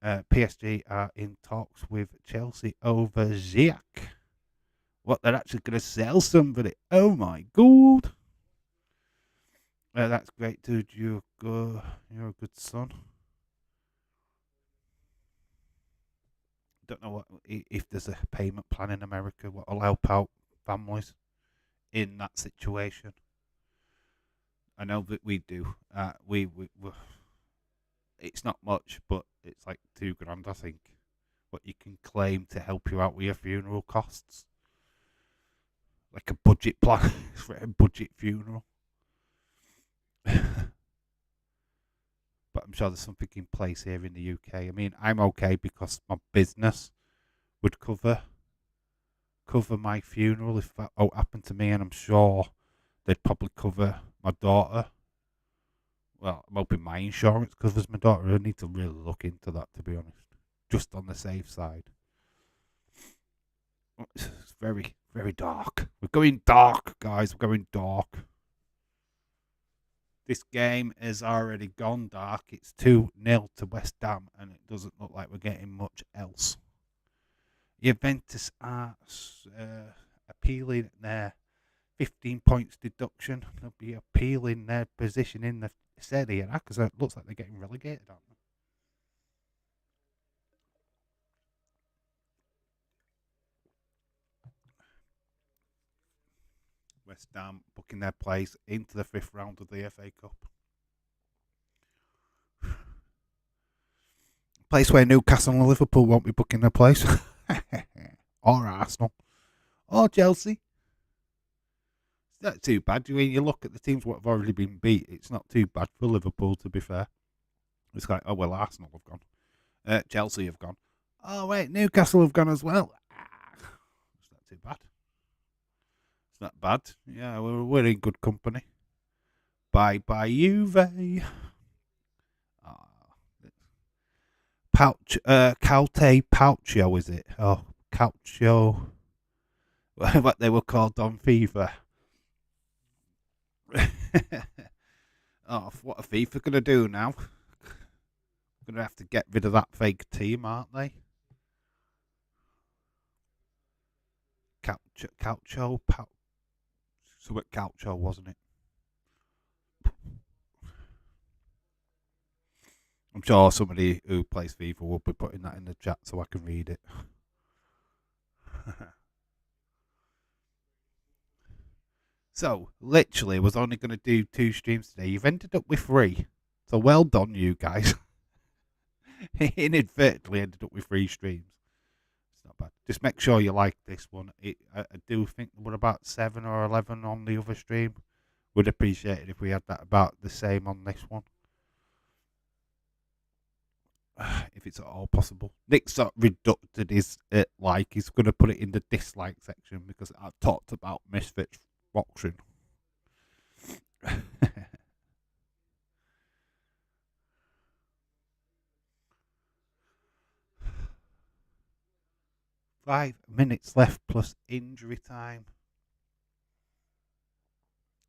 know. PSG are in talks with Chelsea over Ziyech. What, they're actually going to sell somebody? Oh my god. That's great, dude. You're a good son. Don't know if there's a payment plan in America what will help out families in that situation. I know that we do. We it's not much, but it's like $2,000, I think, what you can claim to help you out with your funeral costs. Like a budget plan for a budget funeral. But I'm sure there's something in place here in the UK. I mean, I'm okay because my business would cover my funeral if that happened to me, and I'm sure they'd probably cover my daughter. Well, I'm hoping my insurance covers my daughter. I need to really look into that, to be honest, just on the safe side. It's very, very dark. We're going dark, guys. We're going dark. This game has already gone dark. It's 2-0 to West Ham, and it doesn't look like we're getting much else. Juventus are appealing their 15 points deduction. They'll be appealing their position in the Serie A because it looks like they're getting relegated, aren't they? West Ham booking their place into the 5th round of the FA Cup. Place where Newcastle and Liverpool won't be booking their place. Or Arsenal. Or Chelsea. It's not too bad. When you look at the teams what have already been beat, it's not too bad for Liverpool, to be fair. It's like, oh, well, Arsenal have gone. Chelsea have gone. Oh, wait, Newcastle have gone as well. It's not too bad. It's not bad. Yeah, we're in good company. Bye, Juve. Calte Poucho, is it? Oh, Calcio, what they were called on FIFA. Oh, what are FIFA going to do now? Going to have to get rid of that fake team, aren't they? Calcio, so what Calcio, wasn't it? I'm sure somebody who plays FIFA will be putting that in the chat so I can read it. So, literally, was only going to do 2 streams today. You've ended up with 3. So, well done, you guys. Inadvertently ended up with 3 streams. It's not bad. Just make sure you like this one. I do think we're about 7 or 11 on the other stream. Would appreciate it if we had that about the same on this one. If it's at all possible. Nick's sort of reducted his like. He's going to put it in the dislike section because I've talked about Misfits boxing. 5 minutes left plus injury time.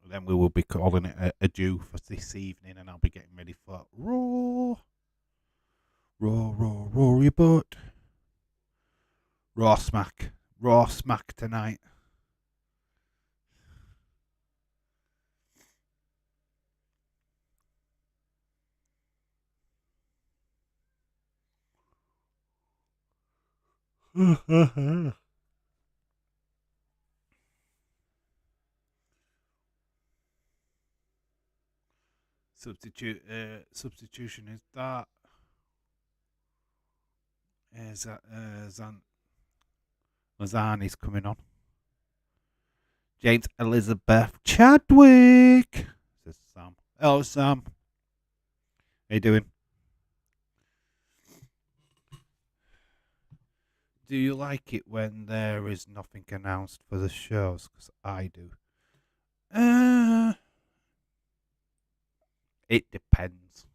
And then we will be calling it a due for this evening, and I'll be getting ready for Raw. Raw your butt. Raw smack tonight. Substitution is that. Is that Mazzani's coming on. James Elizabeth Chadwick, says Sam. Hello, Sam. How you doing? Do you like it when there is nothing announced for the shows? Because I do. It depends.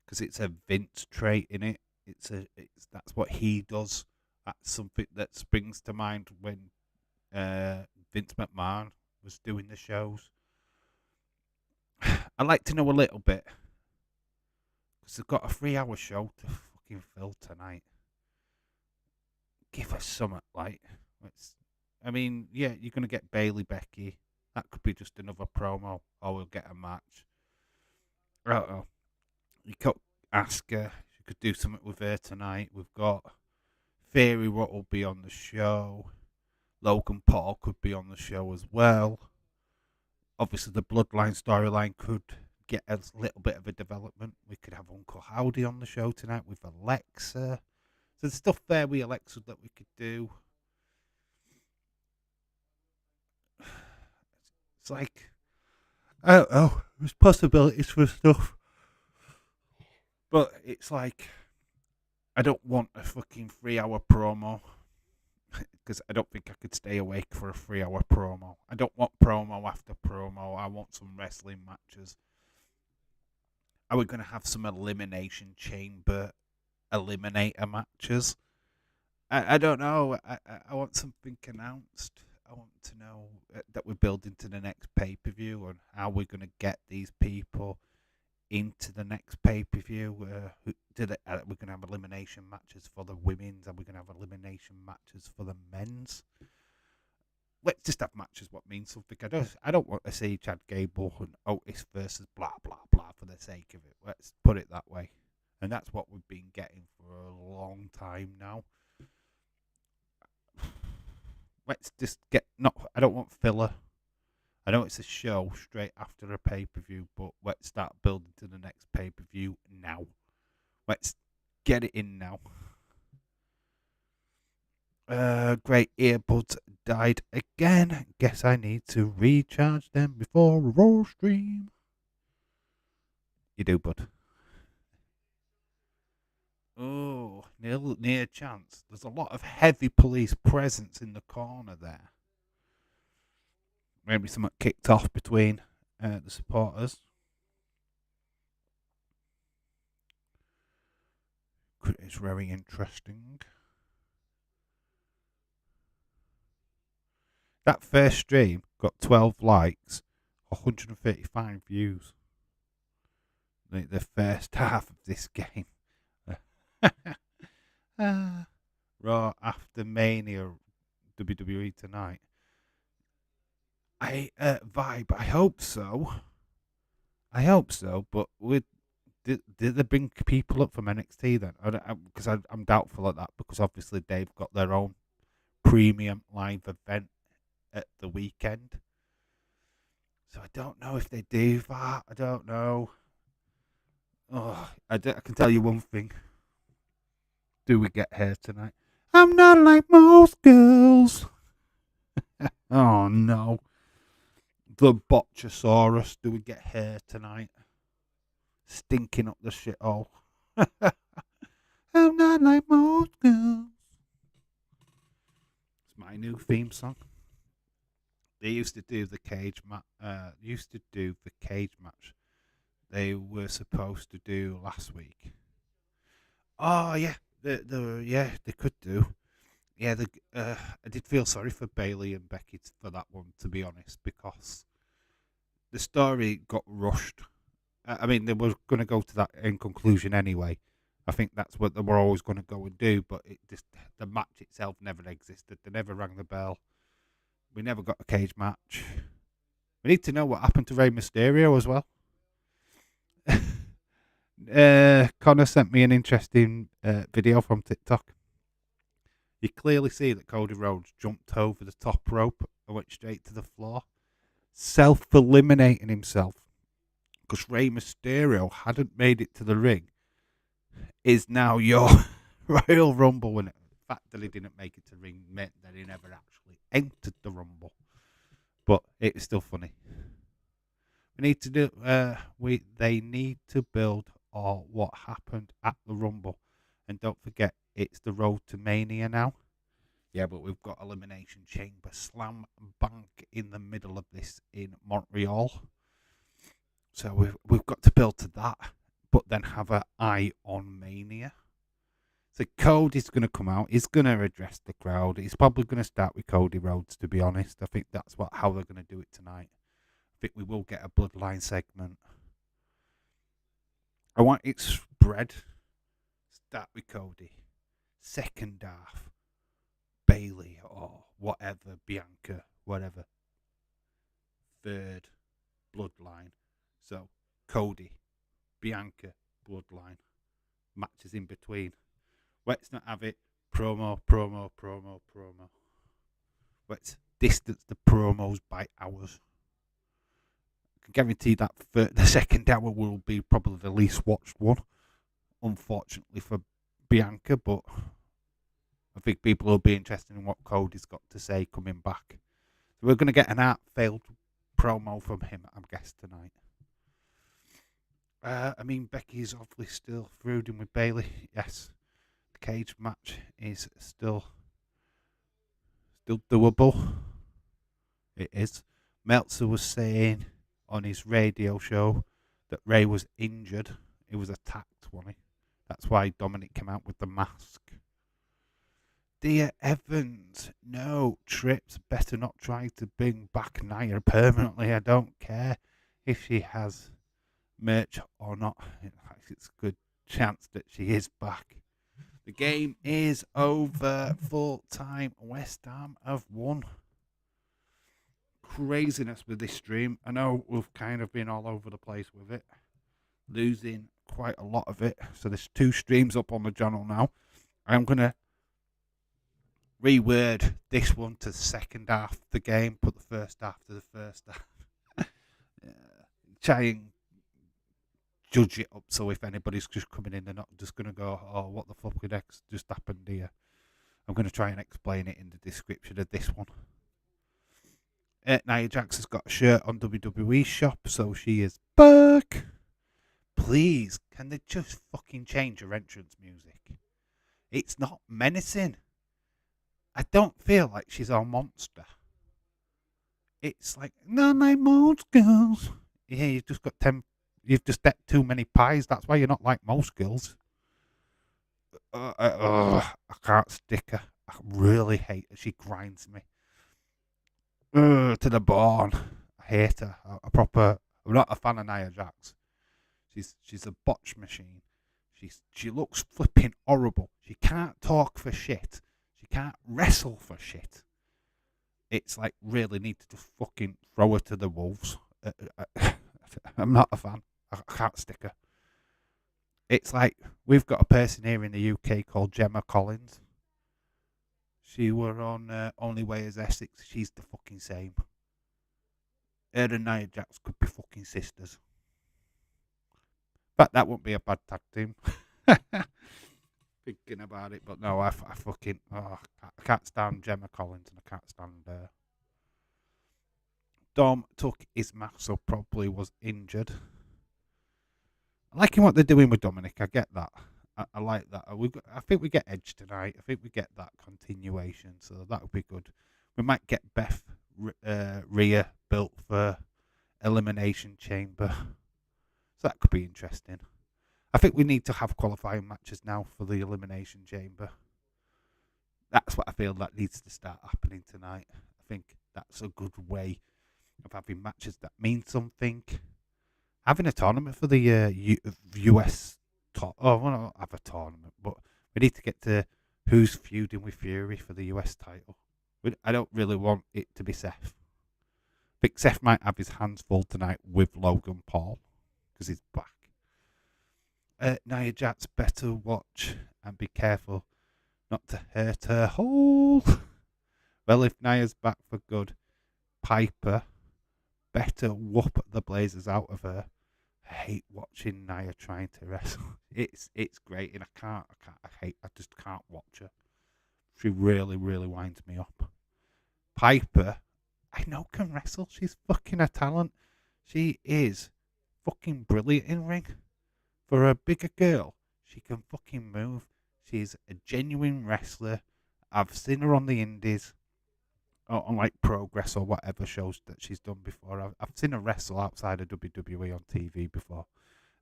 Because it's a Vince trait in it. That's what he does. That's something that springs to mind when Vince McMahon was doing the shows. I'd like to know a little bit. Because they've got a 3-hour show to fucking fill tonight. Give us something, like. I mean, yeah, you're going to get Bailey, Becky. That could be just another promo. Or we'll get a match. I don't know. You could ask her. You could do something with her tonight. We've got Theory, what will be on the show. Logan Paul could be on the show as well. Obviously, the Bloodline storyline could get a little bit of a development. We could have Uncle Howdy on the show tonight with Alexa. So there's stuff there with Alexa that we could do. It's like, I don't know. There's possibilities for stuff. But it's like, I don't want a fucking 3-hour promo. Because I don't think I could stay awake for a 3-hour promo. I don't want promo after promo. I want some wrestling matches. Are we going to have some Elimination Chamber eliminator matches? I don't know. I want something announced. I want to know that we're building to the next pay-per-view and how we're going to get these people into the next pay-per-view. We're going to have elimination matches for the women's, and we're going to have elimination matches for the men's. Let's just have matches what means something. I don't want to see Chad Gable and Otis versus blah, blah, blah for the sake of it. Let's put it that way. And that's what we've been getting for a long time now. Let's just I don't want filler. I know it's a show straight after a pay-per-view, but let's start building to the next pay-per-view now. Let's get it in now. Great earbuds died again. Guess I need to recharge them before a Raw stream. You do, bud. Oh, near chance. There's a lot of heavy police presence in the corner there. Maybe something kicked off between the supporters. It's very interesting. That first stream got 12 likes, 135 views. The first half of this game. Raw after Mania WWE tonight. Vibe. I hope so. But did they bring people up from NXT then? Because I'm doubtful of that, because obviously they've got their own premium live event at the weekend. So I don't know if they do that. I don't know. Oh, I can tell you one thing. Do we get hair tonight? I'm not like most girls. Oh no. The Botchasaurus. Do we get hair tonight? Stinking up the shithole. I'm not like most girls. It's my new theme song. They used to do the cage match. They were supposed to do last week. Oh yeah, they could do. Yeah, I did feel sorry for Bailey and Becky for that one, to be honest, because the story got rushed. I mean, they were going to go to that in conclusion anyway. I think that's what they were always going to go and do, but the match itself never existed. They never rang the bell. We never got a cage match. We need to know what happened to Rey Mysterio as well. Connor sent me an interesting video from TikTok. You clearly see that Cody Rhodes jumped over the top rope and went straight to the floor, self-eliminating himself, because Rey Mysterio hadn't made it to the ring. Is now your Royal Rumble winner. The fact that he didn't make it to the ring meant that he never actually entered the Rumble, but it was still funny. We need to do. They need to build on what happened at the Rumble, and don't forget, it's the road to Mania now. Yeah, but we've got Elimination Chamber Slam Bank in the middle of this in Montreal, so we've got to build to that, but then have an eye on Mania. So Cody's going to come out. He's going to address the crowd. He's probably going to start with Cody Rhodes, to be honest. I think that's how they're going to do it tonight. I think we will get a Bloodline segment. I want it spread. Start with Cody. Second half, Bailey or whatever, Bianca, whatever. Third, Bloodline. So Cody, Bianca, Bloodline. Matches in between. Let's not have it promo. Let's distance the promos by hours. I can guarantee that the second hour will be probably the least watched one, unfortunately for Bianca, but I think people will be interested in what Cody's got to say coming back. So we're going to get an art-failed promo from him, I guess, tonight. I mean, Becky's obviously still feuding with Bailey. Yes, the cage match is still doable. It is. Meltzer was saying on his radio show that Rey was injured. He was attacked, wasn't he? That's why Dominic came out with the mask. Dear Evans, no, Trips better not try to bring back Nia permanently. I don't care if she has merch or not. It's a good chance that she is back. The game is over. Full time. West Ham have won. Craziness with this stream. I know we've kind of been all over the place with it, losing quite a lot of it. So there's 2 streams up on the channel now. I'm going to reword this one to the second half of the game, put the first half to the first half. Try and judge it up, so if anybody's just coming in, they're not just going to go, oh, what the fuck just happened here. I'm going to try and explain it in the description of this one. Nia Jax has got a shirt on WWE Shop, so she is back. Please, can they just fucking change her entrance music? It's not menacing. I don't feel like she's our monster. It's like, no, my most girls. Yeah, you've just got 10. You've just ate too many pies. That's why you're not like most girls. I can't stick her. I really hate her. She grinds me. To the bone. I hate her. I'm not a fan of Nia Jax. She's a botch machine. She looks flipping horrible. She can't talk for shit. She can't wrestle for shit. It's like really need to just fucking throw her to the wolves. I'm not a fan. I can't stick her. It's like we've got a person here in the UK called Gemma Collins. She were on Only Way is Essex. She's the fucking same. Her and Nia Jax could be fucking sisters. But that wouldn't be a bad tag team. Thinking about it, but no, I fucking I can't stand Gemma Collins and I can't stand Dom took his mask, so probably was injured. I liking what they're doing with Dominic. I get that. I like that. I think we get Edge tonight. I think we get that continuation, so that would be good. We might get Beth Rhea built for Elimination Chamber, so that could be interesting. I think we need to have qualifying matches now for the Elimination Chamber. That's what I feel that needs to start happening tonight. I think that's a good way of having matches that mean something. Having a tournament for the US top. Oh, we don't have a tournament, but we need to get to who's feuding with Fury for the US title. I don't really want it to be Seth. I think Seth might have his hands full tonight with Logan Paul because he's back. Nia Jax better watch and be careful not to hurt her hole. Well, if Nia's back for good, Piper better whoop the blazers out of her. I hate watching Nia trying to wrestle. It's great, and I just can't watch her. She really, really winds me up. Piper, I know can wrestle. She's fucking a talent. She is fucking brilliant in ring. For a bigger girl, she can fucking move. She's a genuine wrestler. I've seen her on the indies, or on like Progress or whatever shows that she's done before. I've seen her wrestle outside of WWE on TV before,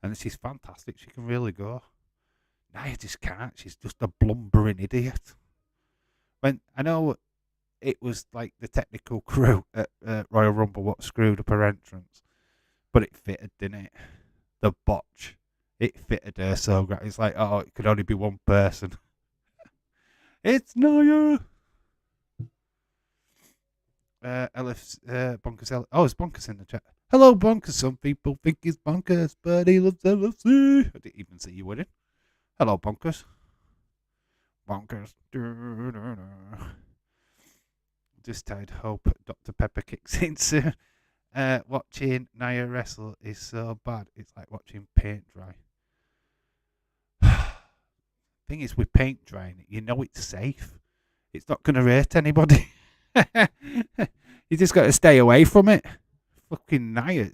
and she's fantastic. She can really go. Nia just can't. She's just a blumbering idiot. When I know it was like the technical crew at Royal Rumble what screwed up her entrance, but it fitted, didn't it? The botch. It fitted her so great. It's like, oh, it could only be one person. It's Nia. Bonkers. Oh, it's Bonkers in the chat. Hello, Bonkers. Some people think he's Bonkers, but he loves LFC. I didn't even see you with it. Hello, Bonkers. Bonkers. Just I'd hope Dr. Pepper kicks in soon. Watching Nia wrestle is so bad. It's like watching paint dry. Thing is, with paint drying, you know it's safe. It's not going to hurt anybody. You just got to stay away from it. Fucking Nia.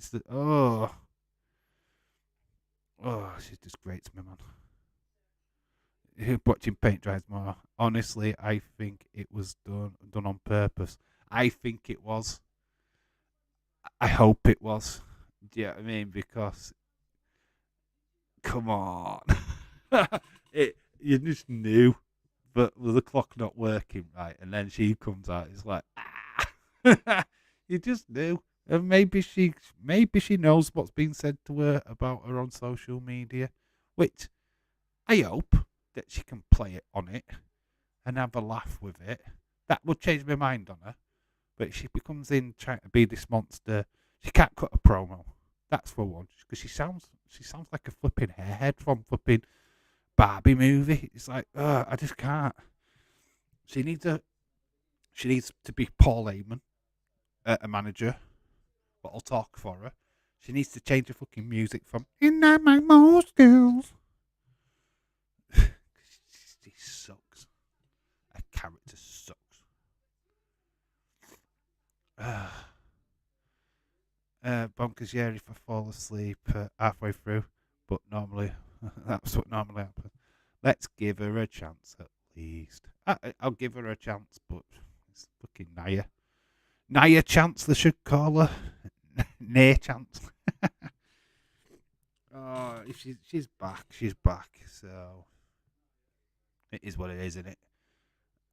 She's just great to me, man. Watching paint dries more. Honestly, I think it was done on purpose. I think it was. I hope it was. Do you know what I mean? Because, come on. You just knew, but with the clock not working right, and then she comes out, it's like, you just knew. And maybe she knows what's being said to her about her on social media, which I hope that she can play it on it and have a laugh with it. That would change my mind on her. But if she becomes in trying to be this monster, she can't cut a promo. That's for one, because she sounds like a flipping hairhead from flipping Barbie movie. It's like, I just can't. She needs to be Paul Heyman, a manager, but I'll talk for her. She needs to change the fucking music from "In That My Most Skills." She sucks. Her character sucks. Bonkers, yeah, if I fall asleep halfway through, but normally that's what normally happens. Let's give her a chance at least. I'll give her a chance, but it's fucking Nia. Nia chance, they should call her. Nay chance. Oh, if she's back, she's back. So it is what it is, isn't it?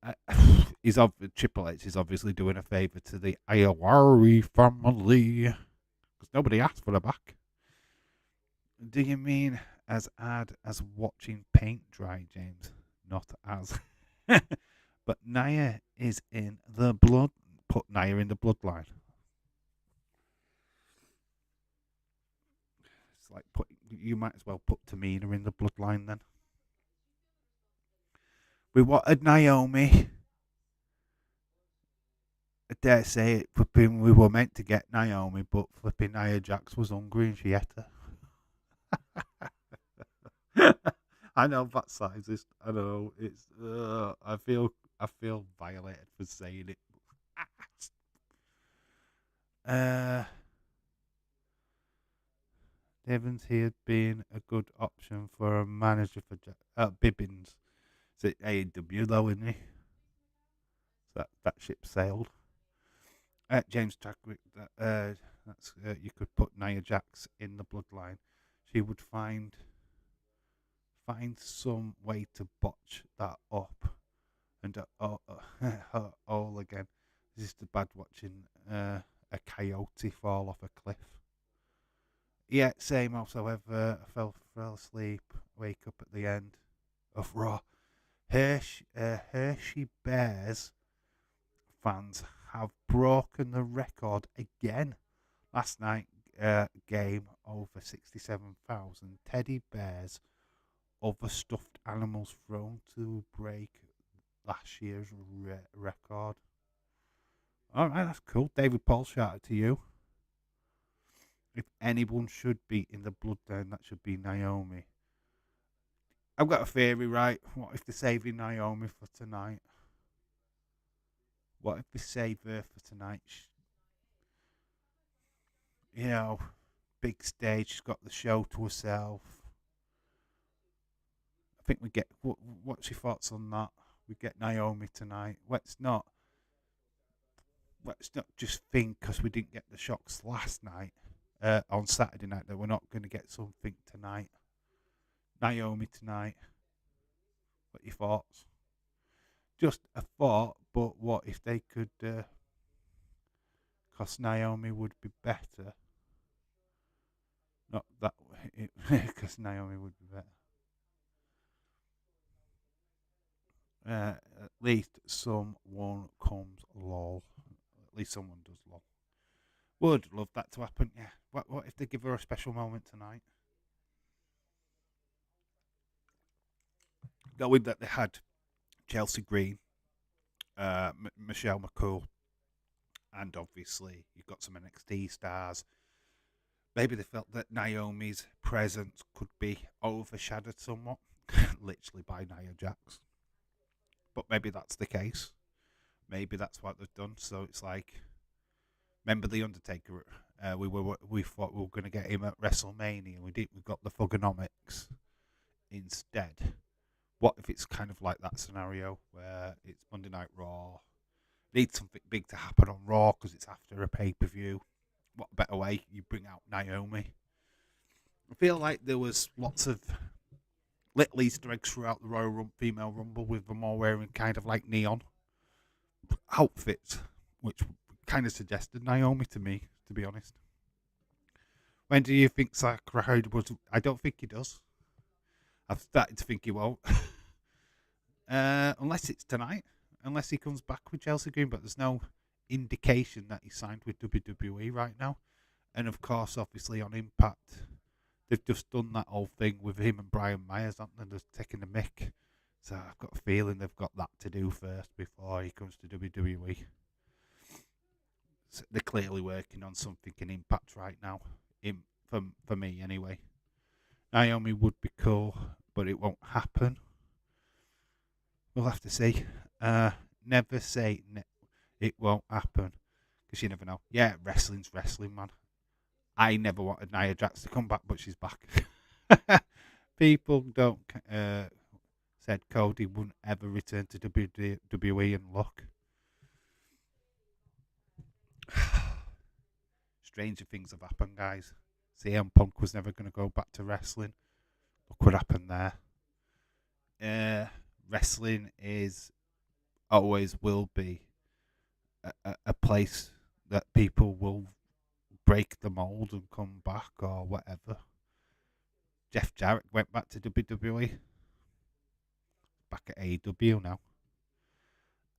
uh, Triple H is obviously doing a favour to the Iowari family because nobody asked for her back. Do you mean as ad as watching paint dry, James? Not as. But Nia is in the blood. Put Nia in the bloodline. It's like you might as well put Tamina in the bloodline then. We wanted Naomi. I dare say it. Flipping, we were meant to get Naomi, but flipping Nia Jax was hungry and she ate her. I know that sizes. I know it's. I feel violated for saying it. Evans he had been a good option for a manager for Bibbins. It's at AEW though, isn't he? So that ship sailed. James Chadwick, that's you could put Nia Jax in the bloodline. She would find some way to botch that up and all again. This is the bad watching a coyote fall off a cliff. Yeah, same. Also, I fell asleep, wake up at the end of Raw. Hershey Bears fans have broken the record again. Last night game over 67,000 teddy bears, other stuffed animals thrown to break last year's record. All right, that's cool. David Paul, shout out to you. If anyone should be in the bloodline, that should be Naomi. I've got a theory, right? What if they're saving Naomi for tonight? What if they save her for tonight? You know, big stage. She's got the show to herself. I think we get. What's your thoughts on that? We get Naomi tonight. Let's not just think because we didn't get the shocks last night on Saturday night that we're not going to get something tonight. Naomi tonight. What are your thoughts? Just a thought, but what if they could? Because Naomi would be better. Not that because Naomi would be better. At least someone comes lol. At least someone does lol. Would love that to happen. Yeah. What if they give her a special moment tonight? Knowing that they had Chelsea Green, Michelle McCool, and obviously you've got some NXT stars. Maybe they felt that Naomi's presence could be overshadowed somewhat, literally by Nia Jax. But maybe that's the case. Maybe that's what they've done. So it's like, remember the Undertaker? We thought we were going to get him at WrestleMania. We did. We got the Thugonomics instead. What if it's kind of like that scenario where it's Monday Night Raw? Needs something big to happen on Raw because it's after a pay-per-view. What better way? You bring out Naomi. I feel like there was lots of little Easter eggs throughout the Royal Female Rumble with them all wearing kind of like neon outfits, which kind of suggested Naomi to me, to be honest. When do you think Sakura was? I don't think he does. I've started to think he won't. Unless it's tonight. Unless he comes back with Chelsea Green, but there's no indication that he signed with WWE right now. And of course, obviously on Impact, they've just done that whole thing with him and Brian Myers, haven't they? They're taking the mick. So I've got a feeling they've got that to do first before he comes to WWE. So they're clearly working on something in Impact right now. For me, anyway. Naomi would be cool, but it won't happen. We'll have to see. Never say it won't happen, because you never know. Yeah, wrestling's wrestling, man. I never wanted Nia Jax to come back, but she's back. People don't said Cody wouldn't ever return to WWE, and look. Stranger things have happened, guys. CM Punk was never going to go back to wrestling. Look what happened there. Wrestling is always will be a place that people will break the mold and come back or whatever. Jeff Jarrett went back to WWE, back at AEW now.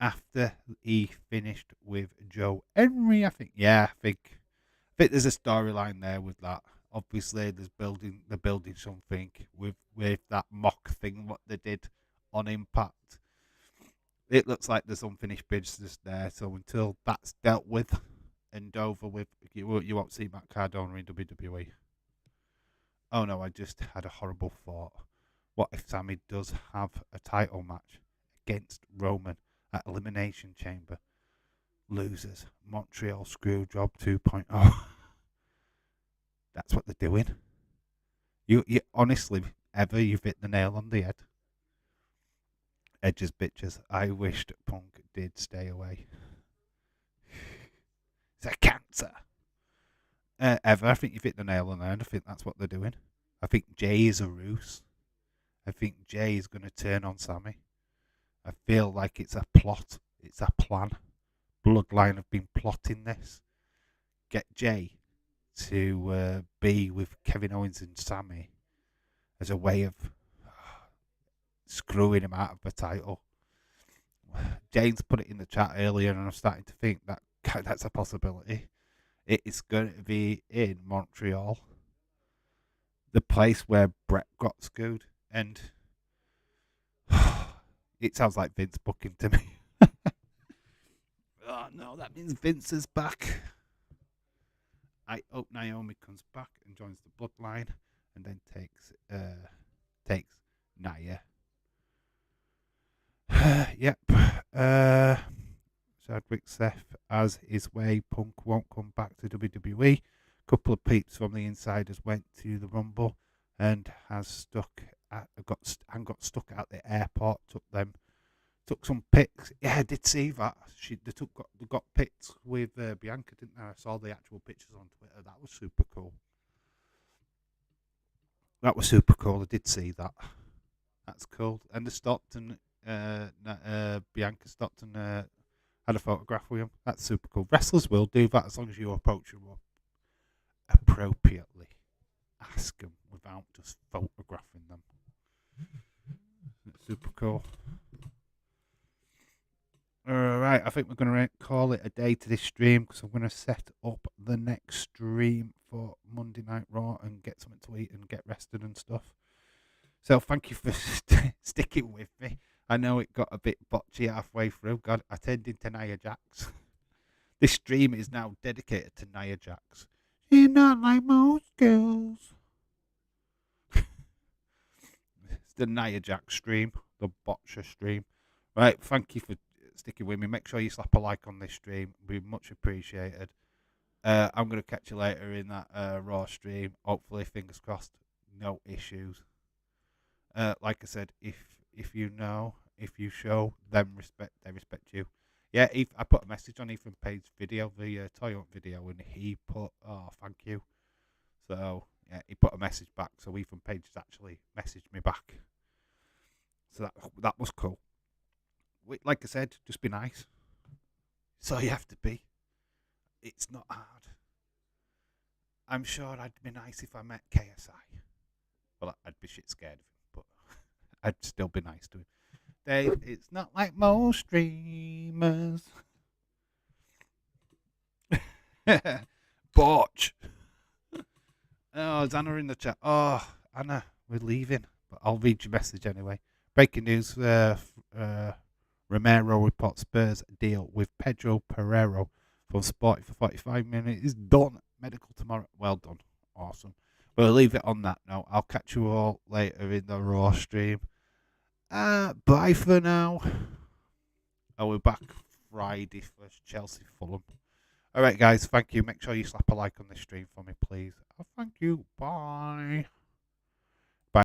After he finished with Joe Henry, I think. Yeah, I think there's a storyline there with that. Obviously, they're building something with that mock thing what they did on Impact. It looks like there's unfinished business there. So until that's dealt with and over with, you won't see Matt Cardona in WWE. Oh no, I just had a horrible thought. What if Sammy does have a title match against Roman at Elimination Chamber? Losers, Montreal Screwjob 2.0. That's what they're doing. You honestly, you've hit the nail on the head. Edge's bitches. I wished Punk did stay away. It's a cancer. I think you've hit the nail on the head. I think that's what they're doing. I think Jay is a ruse. I think Jay is going to turn on Sammy. I feel like it's a plot. It's a plan. Bloodline have been plotting this. Get Jay to be with Kevin Owens and Sammy as a way of screwing him out of the title. James put it in the chat earlier, and I'm starting to think that that's a possibility. It is going to be in Montreal, the place where Brett got screwed, and it sounds like Vince booking to me. Oh no, that means Vince is back. I hope Naomi comes back and joins the bloodline, and then takes Nia. Yep. Chadwick Seth as his way. Punk won't come back to WWE. Couple of peeps from the insiders went to the Rumble and got stuck at the airport. Took some pics. Yeah, I did see that. They got pics with Bianca, didn't they? I saw the actual pictures on Twitter. That was super cool. I did see that. That's cool. And the Stockton, Bianca Stockton had a photograph with him. That's super cool. Wrestlers will do that as long as you approach them appropriately. Ask them without just photographing them. That's super cool. Alright, I think we're going to call it a day to this stream because I'm going to set up the next stream for Monday Night Raw and get something to eat and get rested and stuff. So thank you for sticking with me. I know it got a bit botchy halfway through. God, I turned into Nia Jax. This stream is now dedicated to Nia Jax. You're not like most girls. It's the Nia Jax stream, the botcher stream. Right, thank you for sticking with me. Make sure you slap a like on this stream. It'd be much appreciated. I'm going to catch you later in that Raw stream. Hopefully, fingers crossed, no issues. Like I said, if you show them respect, they respect you. Yeah, I put a message on Ethan Page's video, the Toy Hunt video, and he put, "Oh, thank you." So yeah, he put a message back. So Ethan Page has actually messaged me back. So that was cool. Like I said, just be nice. So you have to be. It's not hard. I'm sure I'd be nice if I met KSI. Well, I'd be shit scared of him, but I'd still be nice to him. Dave, it's not like most streamers. Borch. Oh, is Anna in the chat? Oh, Anna, we're leaving. But I'll read your message anyway. Breaking news. Romero reports Spurs deal with Pedro Pereiro from Sporting for 45 minutes is done. Medical tomorrow. Well done. Awesome. We'll leave it on that note. I'll catch you all later in the Raw stream. Bye for now. We're back Friday for Chelsea Fulham. Alright guys, thank you. Make sure you slap a like on this stream for me, please. Thank you. Bye.